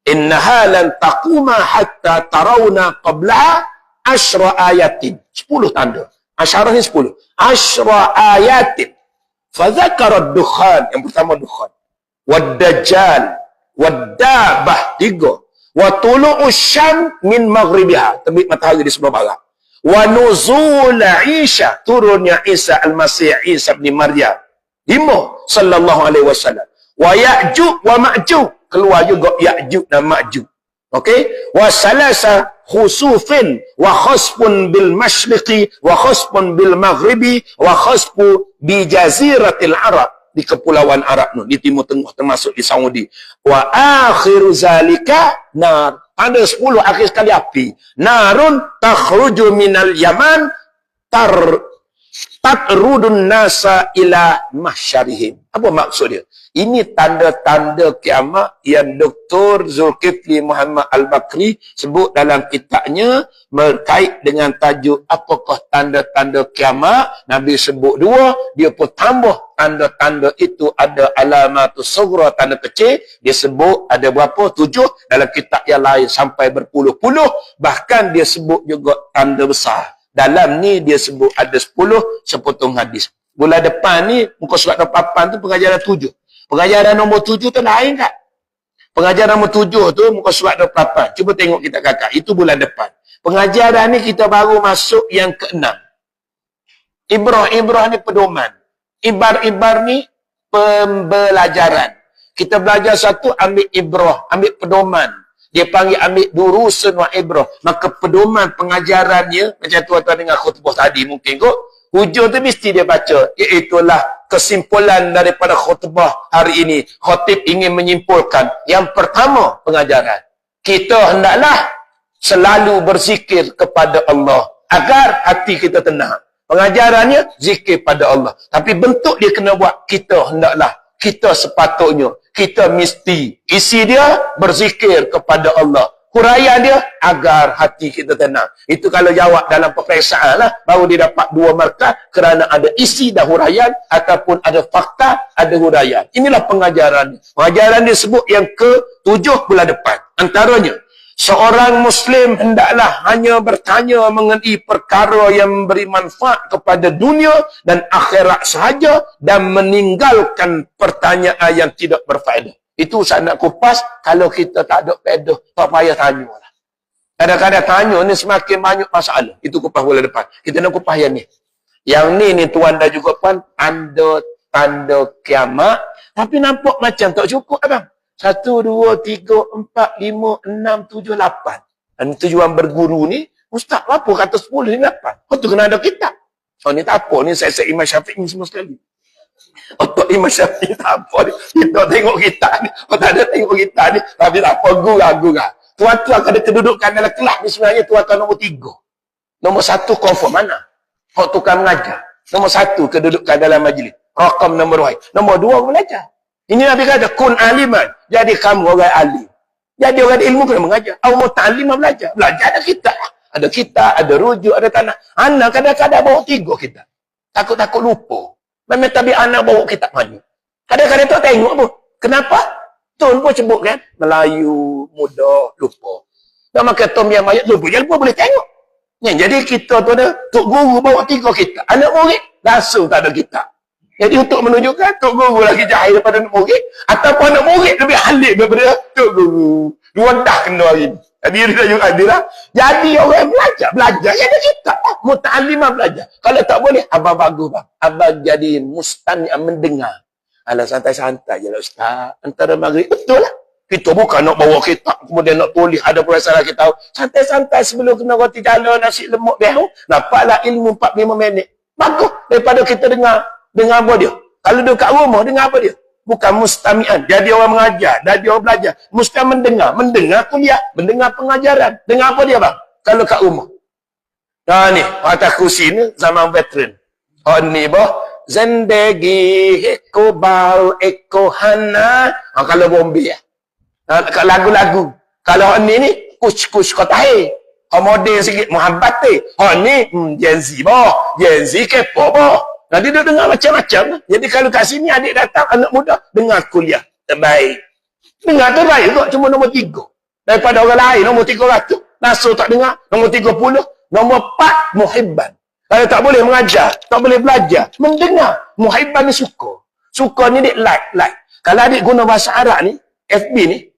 innaha lan taquma hatta tarawna qablaha 10 ayatin. 10 tanda. Asyarah ni 10. 10 ayatin. Fadzakara ad-dukhan. Yang pertama dukhan. Wad-dajjal. Wad-dabah. 3. Wa tulu'u syam min maghribiha. Terbit matahari di sebelah barat. Wa nuzul Isa. Turunnya Isa al-Masih. Isa bin Maryam. 5. Sallallahu alaihi wasallam. Wa Ya'juj wa Ma'juj. Keluar juga Ya'juj dan Ma'juj. Okey? Wa salasa khusufin wa khasfun bil masyriqi wa khasfun bil maghribi wa khasfu bi jaziratil Arab. Di kepulauan Arab tu, di timur tengah termasuk di Saudi. Wa akhiru zalika nar. Ada 10 akhir sekali api. Narun takhruju minal Yaman tatrudun nasa ila mahsyarihim. Apa maksud dia? Ini tanda-tanda kiamat yang Dr. Zulkifli Muhammad Al-Bakri sebut dalam kitabnya berkait dengan tajuk apakah tanda-tanda kiamat. Nabi sebut 2, dia pun tambah tanda-tanda itu ada alamatus sughra, tanda kecil. Dia sebut ada berapa? 7. Dalam kitab yang lain sampai berpuluh-puluh. Bahkan dia sebut juga tanda besar. Dalam ni dia sebut ada 10 sepotong hadis. Bulan depan ni muka surat 8 tu pengajaran 7. Pengajaran nombor 7 tu lain tak? Pengajaran nombor 7 tu muka surat 28. Cuba tengok kita kakak. Itu bulan depan. Pengajaran ni kita baru masuk yang ke-6. Ibrah ni pedoman. Ibar ni pembelajaran. Kita belajar satu, ambil ibrah, ambil pedoman. Dia panggil ambil durusun wa ibrah. Maka pedoman pengajarannya, macam tuan-tuan dengan khutbah tadi mungkin kot, hujung tu mesti dia baca. Iaitulah kesimpulan daripada khutbah hari ini. Khatib ingin menyimpulkan. Yang pertama, pengajaran. Kita hendaklah selalu berzikir kepada Allah. Agar hati kita tenang. Pengajarannya, zikir pada Allah. Tapi bentuk dia kena buat. Kita hendaklah. Kita sepatutnya. Kita mesti. Isi dia, berzikir kepada Allah. Huraian dia, agar hati kita tenang. Itu kalau jawab dalam peperiksaan lah, baru dia dapat 2 markah kerana ada isi dan huraian, ataupun ada fakta, ada huraian. Inilah pengajaran. Pengajaran dia sebut yang ke-7 bulan depan. Antaranya, seorang Muslim hendaklah hanya bertanya mengenai perkara yang memberi manfaat kepada dunia dan akhirat sahaja, dan meninggalkan pertanyaan yang tidak berfaedah. Itu saya nak kupas. Kalau kita tak ada pedah, tak payah tanya lah. Kadang-kadang tanya ni semakin banyak masalah. Itu kupas bulan depan. Kita nak kupas yang ni. Yang ni tuan dan juga puan, tanda kiamat. Tapi nampak macam tak cukup abang. 1, 2, 3, 4, 5, 6, 7, 8. Dan tujuan berguru ni Ustaz, apa kata 10 ni 8? Oh, tu kena ada kitab. Oh, ni tak apa. Ni saya Imam Syafi'i semua sekali. Otak Imam Syafi'i tak apa ni. Kita tengok kitab ni. Oh, tak ada tengok kitab ni. Tapi tak apa, gurau-gurau. Tuan-tuan ada kedudukan dalam kelas ni sebenarnya tuan-tuan nombor 3. Nombor 1 confirm mana? Hak tukang mengajar. Nombor 1 kedudukan dalam majlis. Rakam nombor 2. Nombor 2 belajar. Ini Nabi kata, kun aliman. Jadi kamu orang alim. Jadi orang ilmu kena mengajar. Awak ta'lim belajar. Belajar ada kitab. Ada kitab, ada rujuk, ada tanah. Anak kadang-kadang bawa 3 kitab. Takut-takut lupa. Memang tapi anak bawa kitab mana. Kadang-kadang tak tengok pun. Kenapa? Tun pun sebut kan. Melayu, muda, lupa. Dan maka Tom yang mayat lupa. Yang lupa boleh tengok. Jadi kita tu ada, Tok Guru bawa 3 kitab. Anak murid, langsung tak ada kitab. Jadi untuk menunjukkan Tok Guru lagi jahil daripada anak murid. Ataupun anak murid lebih alim daripada Tok Guru. Dua dah kena hari ni. Jadi dia juga adilah. Jadi orang belajar. Ya ada kitab. Muta'alimah belajar. Kalau tak boleh, abang bagus bang. Abang jadi mustami' mendengar. Alah santai-santai je lah Ustaz. Antara maghrib. Betul lah. Kita bukan nak bawa kitab. Kemudian nak tulis. Ada perasaan kita tahu. Santai-santai sebelum kena roti jala, nasi lemak behu. Nampaklah ilmu 45 minit. Bagus. Daripada kita dengar. Dengar apa dia? Kalau dia kat rumah, dengar apa dia? Bukan mustami'an. Jadi orang mengajar. Jadi orang belajar. Mesti mendengar. Mendengar kuliah. Mendengar pengajaran. Dengar apa dia bang? Kalau kat rumah. Nah ni. Atas kursi ni zaman veteran. Oh ni bah. Zendegi eko bau eko hana. Kalau Bombay ya. Lagu-lagu. Kalau ni kuch-kuch kotahe. Model sikit muhabbat ni. Ni Gen Z bah. Gen Z kepo bah. Nanti dia dengar macam-macam. Jadi kalau kat sini adik datang, anak muda, dengar kuliah. Terbaik. Dengar terbaik kok, cuma nombor 3. Daripada orang lain, nombor 300. Nasul tak dengar. Nombor 30. Nombor 4, muhibban. Kalau tak boleh mengajar, tak boleh belajar, mendengar. Muhibban ni suka. Suka ni dia like. Kalau adik guna bahasa Arab ni, FB ni,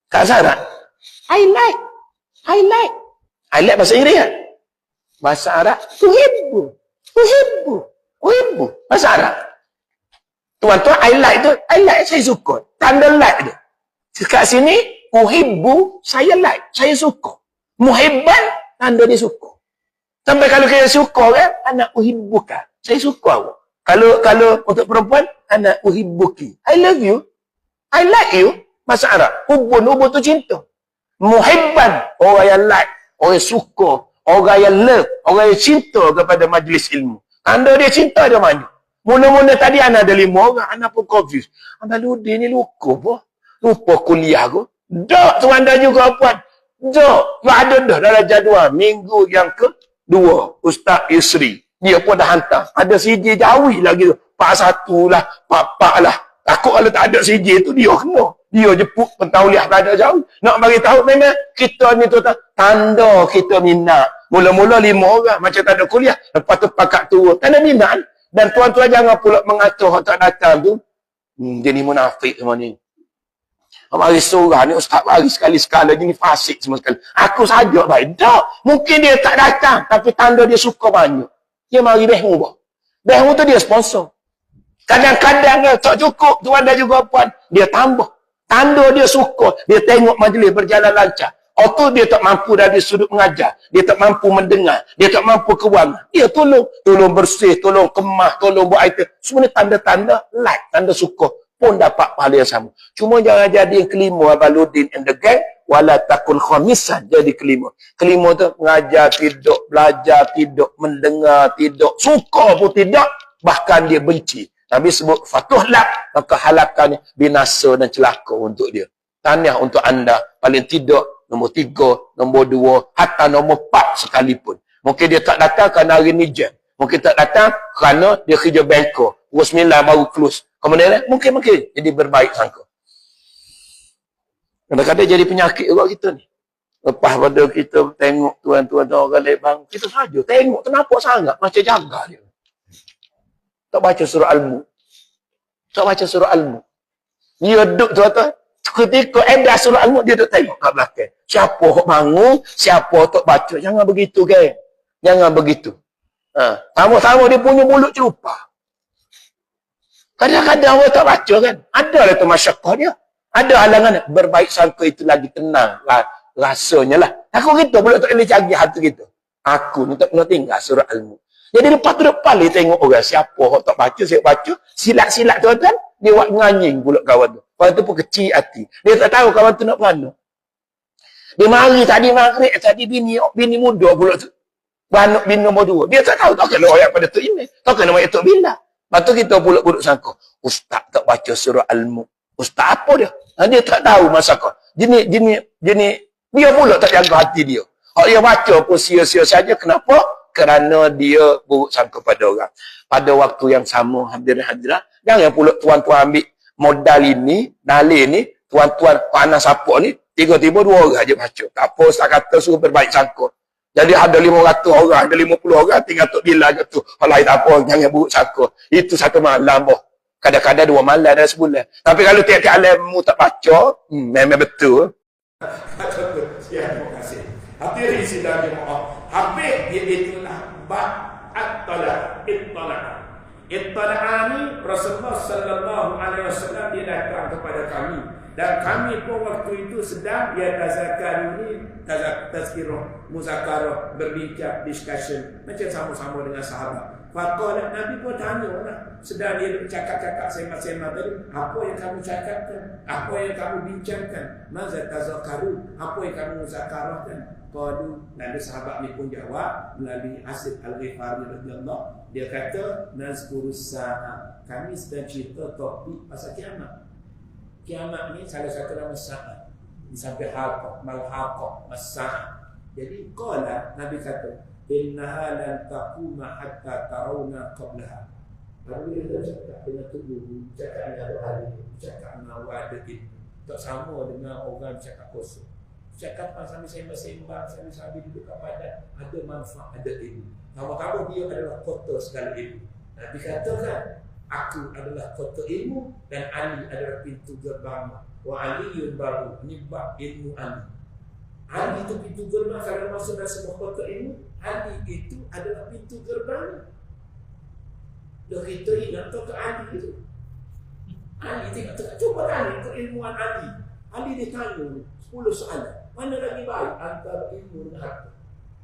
kat Arab, I like bahasa Inggeris kan? Bahasa Arab, tuhibbu. Bahasa Arab. Tuan-tuan, I like saya suka. Tanda like dia. Kat sini, uhibbu, saya like. Saya suka. Muhibban, tanda dia suka. Sampai kalau kita suka kan, anak uhibbuka. Saya suka awak. Kalau untuk perempuan, anak uhibbuki. I love you. I like you. Bahasa Arab. Hubun tu cinta. Muhibban, orang yang like. Orang yang suka. Orang yang love. Orang yang cinta kepada majlis ilmu. Anda dia cinta dia mana? Mula-mula tadi anak ada 5 orang. Anak pun confused. Abang Ludi ni lupa kuliah aku. Tak, tu anda juga puan. Tak, ada dah dalam jadual. Minggu yang ke-2. Ustaz Isri. Dia pun dah hantar. Ada CJ Jawi lagi tu. Pak 1 lah. Pak lah. Takut kalau tak ada CJ tu dia kena. Dia jepuk pentauliah tak ada jauh. Nak bagi tahu memang kita ni tu tanda kita minat. Mula-mula 5 orang macam tak ada kuliah. Lepas tu pakat tua. Tanda minat. Dan tuan-tuan jangan pula mengatur orang tak datang tu. Dia ni munafik semua ni. Mari seorang ni Ustaz mari sekali-sekala ni fasik semua sekali. Aku saja baik. Tak. Mungkin dia tak datang. Tapi tanda dia suka banyak. Dia mari behu bah. Behu tu dia sponsor. Kadang-kadang tak cukup. Tuan dah juga puan. Dia tambah. Tanda dia suka. Dia tengok majlis berjalan lancar. Atau dia tak mampu dari sudut mengajar. Dia tak mampu mendengar. Dia tak mampu kewangan. Dia tolong. Tolong bersih. Tolong kemas. Tolong buat item. Semua ni tanda-tanda like. Tanda suka. Pun dapat pahala yang sama. Cuma jangan jadi yang kelima. Abaluddin and the gang. Wala takun khamisan. Jadi kelima. Kelima tu mengajar tidak. Belajar tidak. Mendengar tidak. Suka pun tidak. Bahkan dia benci. Nabi sebut fatuh lak, maka halakannya binasa dan celaka untuk dia. Tahniah untuk anda. Paling tidak nombor 3, nombor 2, hatta nombor 4 sekalipun. Mungkin dia tak datang kerana hari ni jam. Mungkin tak datang kerana dia kerja bengkok. Pukul 9 baru close. Kemudian mungkin jadi berbaik sangka. Kadang-kadang jadi penyakit juga kita ni. Lepas pada kita tengok tuan-tuan orang lebang, kita saja tengok kenapa sangat macam jaga dia. Tak baca surah Al-Mulk. Tak baca surah Al-Mulk. Dia duduk tuan-tuan. Ketika enda surah Al-Mulk, dia duduk tengok kat belakang. Siapa yang bangun, siapa yang baca. Jangan begitu, geng. Jangan begitu. Sama-sama dia punya mulut celupa. Kadang-kadang orang tak baca kan. Ada lah tu masyarakat dia. Ada halangan. Berbaik sangka itu lagi tenang. Rasanya lah. Aku kita pula tak boleh jaga hati kita. Aku ni tak pernah tinggal surah Al-Mulk. Jadi lepas tu depan dia tengok orang siapa yang tak baca, saya baca. Silat-silat tuan-tuan. Dia buat nganying pula kawan tu. Kawan tu pun kecil hati. Dia tak tahu kawan tu nak mana. Dia mari tadi maghrib, tadi bini muda pula tu. Beranak bini nombor 2. Dia tak tahu, tak kena orang pada tu ini. Tak kena orang tu bila. Lepas tu kita pula duduk sangka. Ustaz tak baca surah Al-Mulk. Ustaz apa dia? Dia tak tahu masa kau. Jenis, dia pula tak jaga hati dia. Kalau dia baca pun sia-sia saja. Kenapa? Kerana dia buruk sangka pada orang. Pada waktu yang sama, hadirin-hadirat, jangan pula tuan-tuan ambil modal ini, dalil ni, tuan-tuan panas apa ni, tiba-tiba 2 orang je baca. Tak apa, Ustaz kata suruh berbaik sangka. Jadi ada 500 orang, ada 50 orang, tinggal Tok Bila je tu. Kalau tak apa, jangan buruk sangka. Itu satu malam, boh. Kadang-kadang 2 malam dalam sebulan. Tapi kalau tiap-tiap alammu tak baca, memang betul. Terima kasih. Hadirin sidang jemaah. Habis itulah ba'at-talaq, ittala'a. Ittala'a ni Rasulullah sallallahu alaihi wasallam dia datang kepada kami dan kami pun waktu itu sedang tazkirah, muzakarah, berbincang, discussion macam sama-sama dengan sahabat. Faqala Nabi pun tanya lah. Sedang dia bercakap-cakap sembang-sembang tadi, apa yang kamu cakapkan? Apa yang kamu bincangkan? Maza tazakaru? Apa yang kamu muzakarahkan? Qalu, lalu sahabat ni pun jawab melalui Asid Al-Ghifari radhiyallahu. Dia kata, nazkurus sa'a. Kami sedang cerita topik pasal kiamat. Kiamat ni salah satu nama sa'a. Sampai haqq, mal-haqq, mas-sa'a. Jadi qala, Nabi kata, innaha lan taquma hatta tarawna qablaha. Lalu dia cakap dengan tubuh, cakap dengan ahli, cakap dengan wadatin. Tak sama dengan orang cakap kosong. Cakap sambil sembang-sembang, sambil duduk kat padan, ada manfaat, ada ilmu. Kamu dia adalah kota segala ilmu. Nabi katakan, aku adalah kota ilmu dan Ali adalah pintu gerbang. Wa Aliyun baru, ini bab ilmu Ali. Ali itu pintu gerbang, kalau masuk dalam sebuah kota ilmu, Ali itu adalah pintu gerbang. Dan kita ingat ke Ali itu. Ali tengok, cuba tanya keilmuan Ali. Ali ditanya 10 soalan. Mana lagi baik antara ilmu dan harta?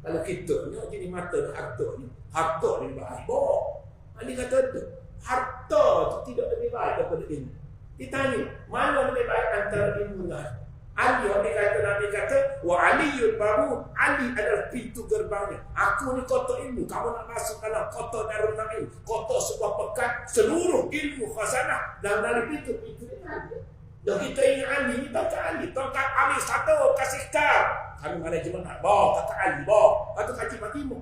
Kalau kita ni jadi mata dan harta ni baik. Boh. Ali kata tu, harta tu tidak lebih baik daripada ilmu. Ditanya, mana lebih baik antara ilmu dan harta? Nabi kata, wa Aliyun baru, Ali adalah pintu gerbangnya. Aku ni kota ilmu, kamu nak masuk dalam kota Darul Naim, kota sebuah pekan, seluruh ilmu khazanah dan dari pintu Ali. Dan kita ingat Ali ni tongkat Ali satu kasih kau. Kami manajemen bawa kata Ali bawa. Atau kata Fatimah.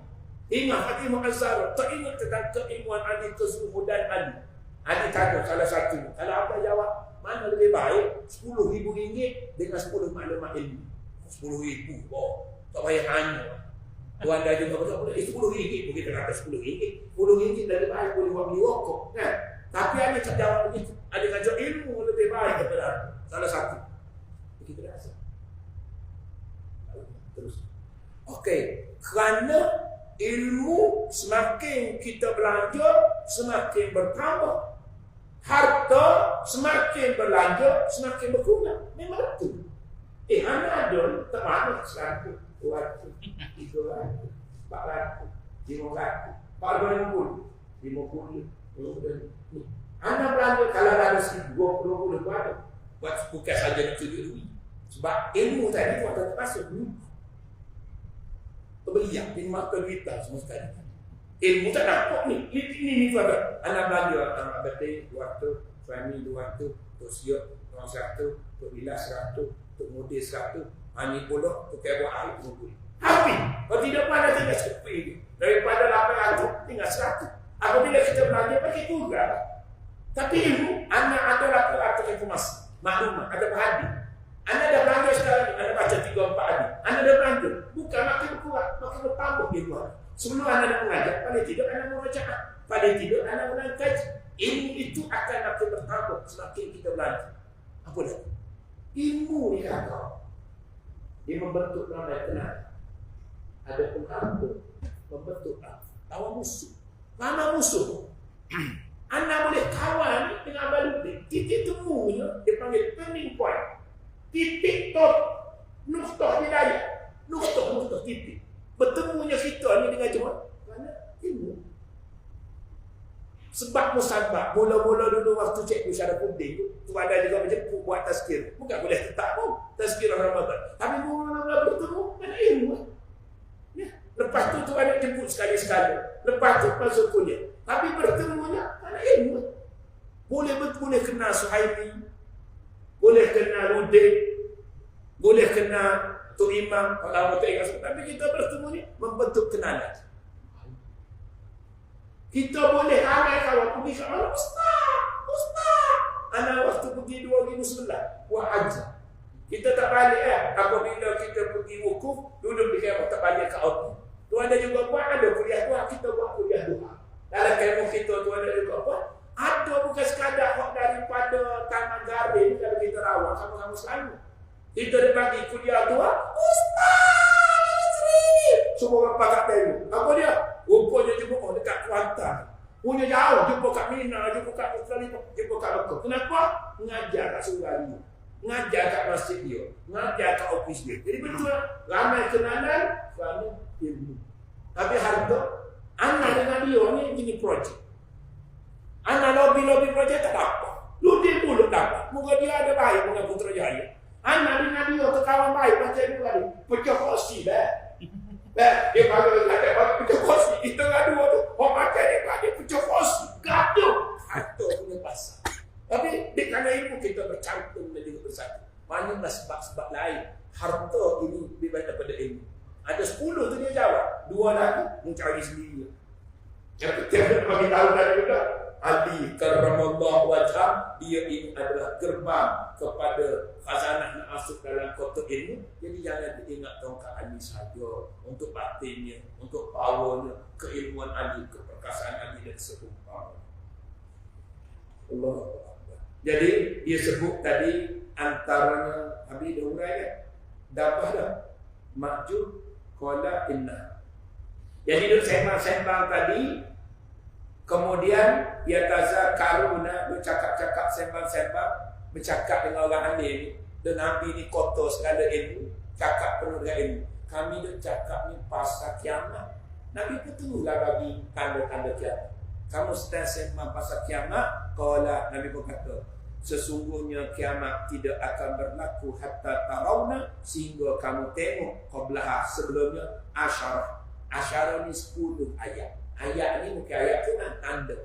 Ingat Fatimah Az-Zahra. Tak ingat tentang keilmuan Ali, kezuhudan Ali. Ali tanya salah satu. Kalau apa jawab, mana lebih baik? RM10,000 dengan 10 maklumat ilmu. 10,000 bawa. Tak payah tanya. Tuan dah juga betul-betul. RM10,000 pun kita kata RM10. RM10 lebih baik boleh buat beli rokok. Kan? Tapi Ali tak jawab begitu. Ali kata ilmu lebih baik daripada salah satu. Begitu rasa. Terus. Okey, kerana ilmu semakin kita belanja, semakin bertambah. Harta semakin belanja, semakin berkurang. Memang betul. Anak ada tak mana 100, 200, 300, 400, 500, 450, 50. Anak belanja kalau ada 1,020 ada. Buat bukan saja nak tunjuk duit. Sebab ilmu tadi tu akan terpasuk dulu. Pembelian, mata duitan semua sekali. Ilmu tak nampak ni. Ini tu ada. Anak belanja, anak betul 200, suami 200, Tok Siok 100, Tok Bila 100, Tok Mudir 100, Ani pula, Tok Kebak air 20. Habis. Kalau tidak mana tinggal sepi. Daripada 800 tinggal 100. Apabila kita belanja pakai juga. Tapi ilmu, anak ada laporan informasi, maklumat, ada perhatian. Anak dah belanja sekarang ni, anak baca 3-4 hari. Anak dah belanja, bukan makin berkurang, makin bertambah dia buat. Sebelum anak dah mengajar, paling tidak anak merajaah, paling tidak anak menangkaj. Ilmu itu akan makin bertambah semakin kita belanja. Apa dah? Ilmu ni kata, dia membentuk ramai kenal. Ada pun harta, membentuk lawan musuh. Mana musuh? Anda boleh kawan dengan baludin. Titik temunya, dia panggil turning point. Titik top, nuktah hidayah. Nuktah titik. Bertemunya kita ni dengan jemaah kerana ilmu. Sebab musabab, mula-mula dulu waktu Cikgu Syarafuddin tu ada juga menjemput buat tazkir. Bukan boleh tetap pun tazkir Ramadan. Tapi mula-mula bertemu kerana ilmu. Ya. Lepas tu ada jemput sekali-sekali. Lepas tu masuk kuliah. Tapi bertemunya kerana ilmu. Boleh kenal Suhaimi, boleh kenal Rudin, boleh kenal Tok Imam, kalau tak ingat. Tapi kita bertemu ni membentuk kenalan. Kita boleh ramai kawan pergi ke orang Ustaz. Anak waktu pergi 2011 buat haji. Kita tak balik apabila kita pergi wukuf, duduk di kamar tak balik ke Audi. Tu ada juga buat, ada kuliah duha, kita buat kuliah duha. Dalam kamar kita tu ada juga buat. Ada bukan sekadar hak daripada Taman Garin kalau kita rawat sama-sama selalu. Kita ada bagi kuliah duha, Ustaz semua orang pakat temu. Apa dia? Rupanya jumpa dekat Kuantan. Punya jauh, jumpa kat Mina, jumpa kat Australia, jumpa kat Mekah. Kenapa? Mengajar kat surau dia. Mengajar kat masjid dia. Mengajar kat ofis dia. Jadi betul, ramai kenalan kerana ilmu. Tapi harta, anak dengan dia ni gini projek. Anak lobby projek tak dapat. Ludin mulut dapat. Moga dia ada baik dengan Putrajaya. Anak dengan dia ke kawan baik macam ni lagi. Pecah kursi dah. Dia panggil lelaki pecah kursi. Kita ngadu tu. Orang macam dia pecah kursi. Gaduh. Harta punya pasal. Tapi kerana ilmu kita bercampur dan juga bersatu. Manalah sebab-sebab lain. Harta ini lebih baik daripada ilmu. Ada 10 tu dia jawab. 2 lagi mencari sendiri. Yang ketiga bagi tahu tadi juga. Ali karramallahu wajhah, dia ini adalah gerbang kepada khazanah yang masuk dalam kotak ilmu. Jadi jangan diingat tongkat Ali saja untuk batinnya, untuk powernya, keilmuan Ali, keperkasaan Ali dan seumpama. Allah. Jadi dia sebut tadi antaranya Habib dah uraikan. Dapat dah makjub qala inna. Jadi duk sembang-sembang tadi. Kemudian ia tazakaruna, bercakap-cakap sembang-sembang, bercakap dengan orang alim. Dan Nabi ni kotor segala ilmu, cakap penuh dengan ilmu. Kami dah cakap ni pasal kiamat. Nabi betullah bagi tanda-tanda kiamat. Kamu sedang sembang pasal kiamat, qala Nabi berkata, sesungguhnya kiamat tidak akan berlaku hatta tarawna, sehingga kamu tengok qablaha, sebelumnya asyarah. Asyarah ni 10 ayat. Ayat ni bukan ayat tu kan, tanda.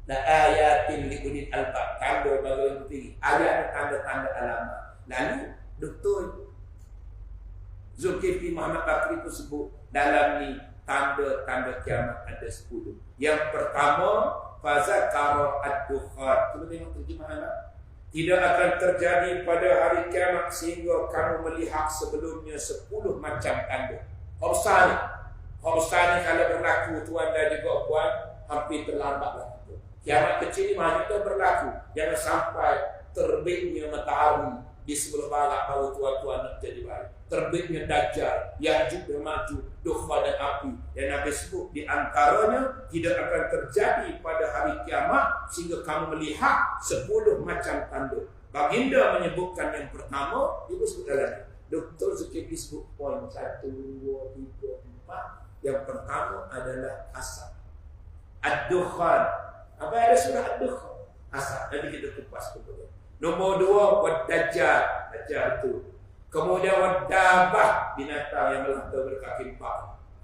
La ayatin li ulil albab, tanda bagi orang berfikir. Ayat ni tanda-tanda alamat. Lalu Dr. Zulkifli Muhammad Bakri pun sebut dalam ni tanda-tanda kiamat ada 10. Yang pertama, fazakara ad-dukhan. Cuba tengok terjemahan. Tidak akan terjadi pada hari kiamat sehingga kamu melihat sebelumnya 10 macam tanda. Khobsah ni kalau berlaku tuan dan juga puan hampir terlambatlah. Kiamat kecil ni maksudnya berlaku. Jangan sampai terbitnya matahari di sebelah barat baru tuan-tuan nak jadi baik. Terbitnya Dajjal, Ya'juj dan Ma'juj, Dukhan dan api. Yang Nabi sebut di antaranya tidak akan terjadi pada hari kiamat sehingga kamu melihat 10 macam tanda. Baginda menyebutkan yang pertama, ibu sebut dalam Dr. Zulkifli sebut poin 1, 2, 3, 4. Yang pertama adalah asap. Ad-dukhan. Apa ada surah ad-dukhan? Asap. Nanti kita kupas kemudian. Nombor 2, wad-dajjal. Dajjal itu. Kemudian wad-dabah. Binatang yang melata berkaki 4.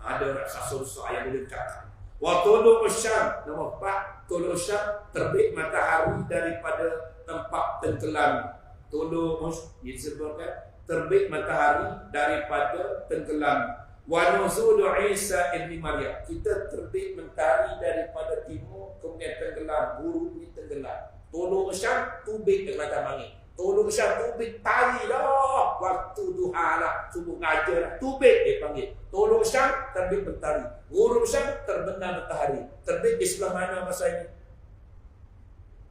Ada raksasa besar yang boleh bercakap. Wa-tulu'u syam. Nombor 4, tulu'u syam. Terbit matahari daripada tempat tenggelam. Tulu'u disebutkan terbit matahari daripada tenggelam. Wa nuzulu Isa ibn Maryam. Kita terbit mentari daripada timur, kemudian tenggelam, guru ni tenggelam. Tolong Syam tubik ke mata angin. Tolong Syam tubik tari dah. Waktu duha lah, subuh ngajar lah, tubik dia panggil. Tolong Syam terbit mentari. Guru Syam terbenam matahari. Terbit di sebelah mana masa ini?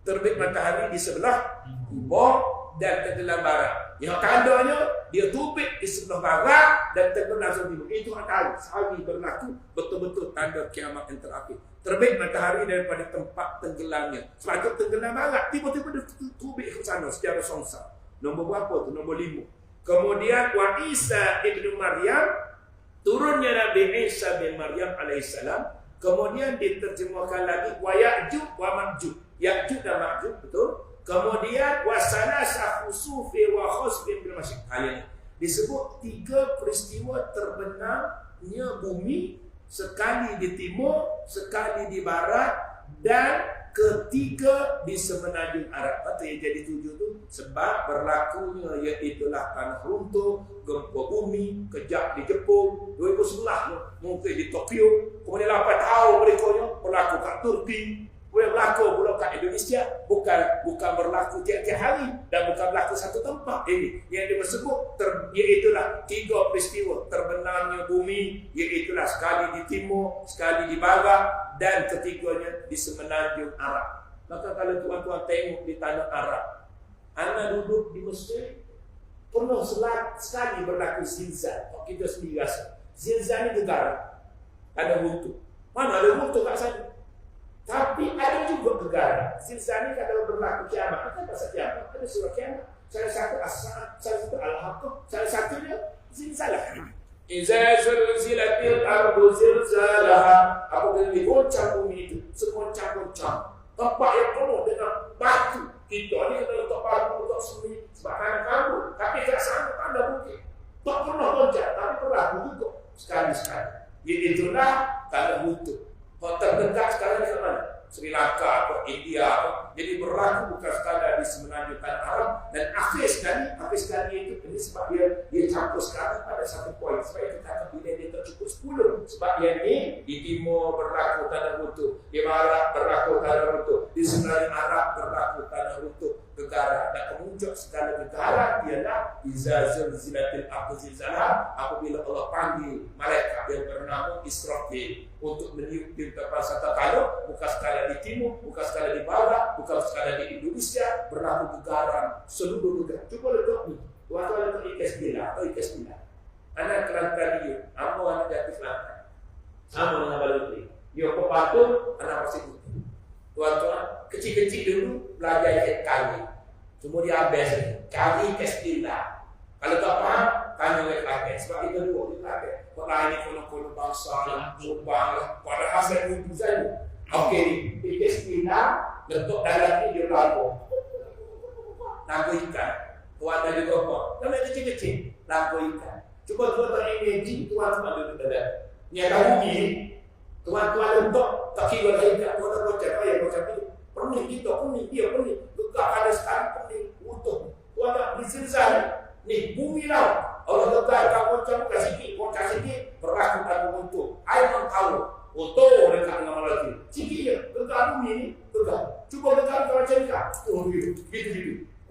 Terbit matahari di sebelah timur dan tenggelam barat. Yang tandanya dia tubik di sebelah barat dan tenggelam sebelah timur. Itu yang tahu. Sehari berlaku betul-betul tanda kiamat yang terakhir. Terbit matahari daripada tempat tenggelamnya. Sebab itu tenggelam barat, tiba-tiba dia tubik ke sana secara songsa. Nombor berapa tu? Nombor 5. Kemudian wa Isa ibn Maryam turunnya Nabi Isa bin Maryam alaihissalam, kemudian diterjemahkan lagi wa Ya'juj wa Ma'juj. Ya'juj dan Ma'juj, betul. Kemudian wa salasa khusufi wa khasbin bil masjid. Ini disebut 3 peristiwa terbenamnya bumi, sekali di timur, sekali di barat, dan ketiga di semenanjung Arab. Apa yang jadi 7 tu? Sebab berlakunya iaitulah tanah runtuh, gempa bumi, kejap di Jepun, 2011 mungkin di Tokyo, kemudian 8 tahun berikutnya berlaku kat Turki, kemudian berlaku pula kat Indonesia. Bukan berlaku tiap-tiap hari dan bukan berlaku satu tempat. Ini yang disebut iaitulah 3 peristiwa terbenamnya bumi, iaitulah sekali di timur, sekali di barat, dan ketiganya di semenanjung Arab. Maka kalau tuan-tuan tengok di tanah Arab, anda duduk di Mesir, pernah sekali berlaku zilzal. Kita sendiri rasa zilzal ni gegara, ada runtuh. Mana ada runtuh kat sana? Tapi ada juga gegara. Zilzal ni kalau berlaku kiamat, kan pasal kiamat, ada surah kiamat. Salah satu as-sa'ah, salah satu al-haqqah, salah satunya zilzal. Iza zulzilatil ardu zilzalaha. Apabila digoncang bumi itu, segoncang-goncang. Tempat yang penuh dengan batu. Kita ni kena letak batu untuk sembunyi sebab kanan kabur. Tapi kat sana tak ada bukit. Tak pernah goncang, tapi berlaku juga sekali-sekali. Itulah tanda butuh. Kalau terdekat sekarang di mana? Sri Lanka atau India atau. Jadi berlaku bukan sekadar di semenanjung tanah Arab, dan akhir sekali itu ini sebab dia campur sekali pada satu poin. Sebab itu kita akan bila dia tercukup 10. Sebab yang ini di timur berlaku tanah runtuh, di barat berlaku tanah runtuh, di semenanjung Arab berlaku tanah runtuh gegara, dan kemuncak segala gegara ialah iza zulzilatil ardu zilzalaha, apabila Allah panggil malaikat yang bernama Israfil untuk meniup tiup sata kalau bukan sekadar di timur, bukan sekadar di barat, bukan sekadar di Indonesia, berlaku gegaran seluruh negara. Cuba letak ni, tuan-tuan letak IKS bila atau IKS bila. Anak Kelantan dia, apa anak jatuh Kelantan, sama dengan Balutri. Dia pepatun, anak masih putih. Tuan-tuan, kecil-kecil dulu belajar IKS kali. Cuma dia habis kali IKS bila. Kalau tak faham, tanya oleh Kelantan. Sebab kita dua di Kelantan. Kau lain ni kono-kono bangsa lah, Subang lah. Padahal saya duduk saya. Okey, IKS bila, letak dalam ni dia lagu. Lagu ikan. Tuan dari berapa? Namanya kecil-kecil. Lagu ikan. Cuba tuan-tuan imagine tuan-tuan duduk dalam. Ni ada bumi. Tuan-tuan letak, tak kira lah ikan. Tuan-tuan bocah, bocah ni. Pening kita, pening dia, pening. Gegak ada sekali, pening. Utuh. Tuan-tuan, disini ni, bumi laut. Allah letakkan bocah, bukan sikit, berlaku lagu untuk. Saya pun tahu. Untuk dekat dengan lagi. Sikit je, gegak bumi ni, gegak. Cuba gegak macam ni kan? Oh, gitu.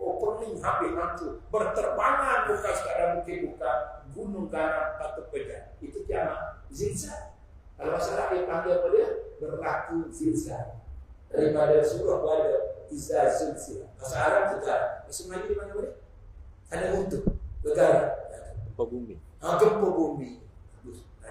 Oh, pening habis hancur. Berterbangan bukan sekadar bukit, bukan gunung garam atau pejah. Itu kiamat. Zilzal. Kalau masalah dia panggil apa dia? Berlaku zilzal. Daripada surah pada iza zilzal. Bahasa Arab gegara. Bahasa Melayu di mana boleh? Ada untuk gegara. Gempa bumi. Gempa bumi.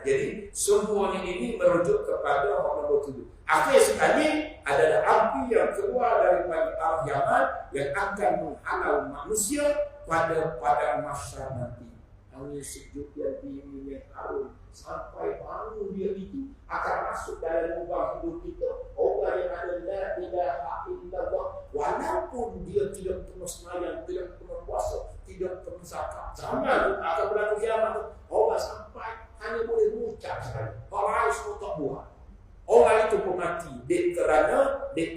Jadi semuanya ini merujuk kepada orang nombor 7. Akhir sekali adalah api yang keluar daripada arah Yaman yang akan menghalau manusia pada masa nanti. Angin sejuk yang dingin yang harum sampai bangun dia itu akan masuk dalam lubang hidup kita. Orang yang ada la ilaha illallah, walaupun dia tidak pernah sembahyang, tidak pernah puasa, tidak pernah zakat, zaman akan berlaku kiamat. Orang sampai hanya boleh mengucap saja. Orang lain semua tak buat. Orang itu pun mati. Dek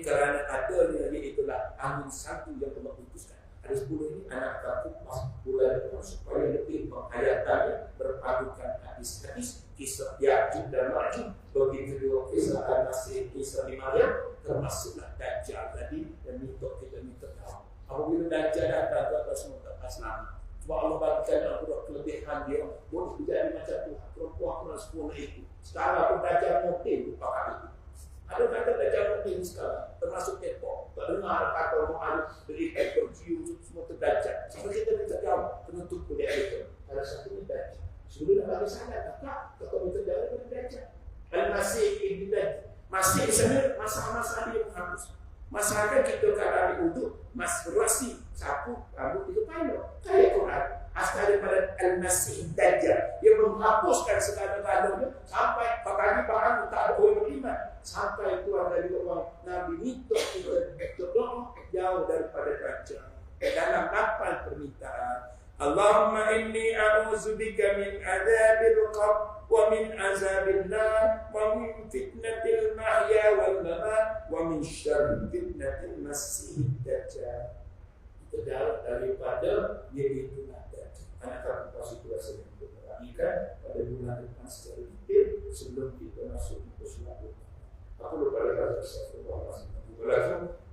kerana adanya iaitulah angin satu yang telah putuskan. Ada 10 ini anak akan kupas bulan depan supaya lebih menghayatkannya, berpadukan hadis-hadis kisah Ya'juj dan Ma'juj. Begitu juga kisah Al-Masih, kisah Maryam, termasuklah Dajjal tadi dan kita minta tahu. Apabila Dajjal datang, tuan-tuan semua tak pasang. Sebab Allah bagikan Allah kelebihan dia boleh menjadi macam tu. Perempuan sempurna itu. Sekarang pun Dajjal motif pakai itu. Ada kata Dajjal motif sekarang. Termasuk tepok. Tak dengar kata orang ada berikat bercium semua terdajjal. Sampai kita minta jawab penutup kuliah itu. Salah satunya Dajjal. Sebelum bagi sana tak kata minta jawab kepada Dajjal. Al-Masih ibn Dajjal. Masih di sana masa-masa dia menghapus. Masyarakat kita kadang diuduk, masturasi, sapu, rambut itu panjang. Kayak Quran. Asal daripada Al-Masih Dajjal. Dia menghapuskan segala-galanya sampai pagi tak ada orang beriman. Sampai Tuhan dari orang Nabi minta kita berdoa jauh daripada kaca. Dalam 8 permintaan, Allahumma inni a'udzubika min adzabil qabr wa min azabil nar wa min fitnatil mahya wal mamat wa min syarri fitnatil masiihid dajjal. Kita jauh daripada dia itu ada. Anak situasi yang kita perhatikan pada bulan depan secara detail sebelum kita masuk ke suatu. Aku lupa lagi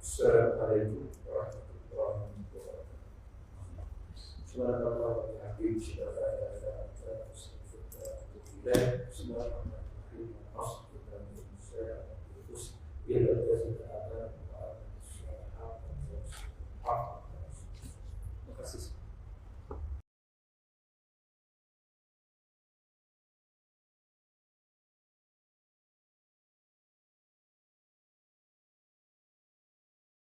Assalamualaikum warahmatullahi wabarakatuh. Subhanallah wa bihamdihi asyhadu an la ilaha illa anta astaghfiruka wa atubu ilaik.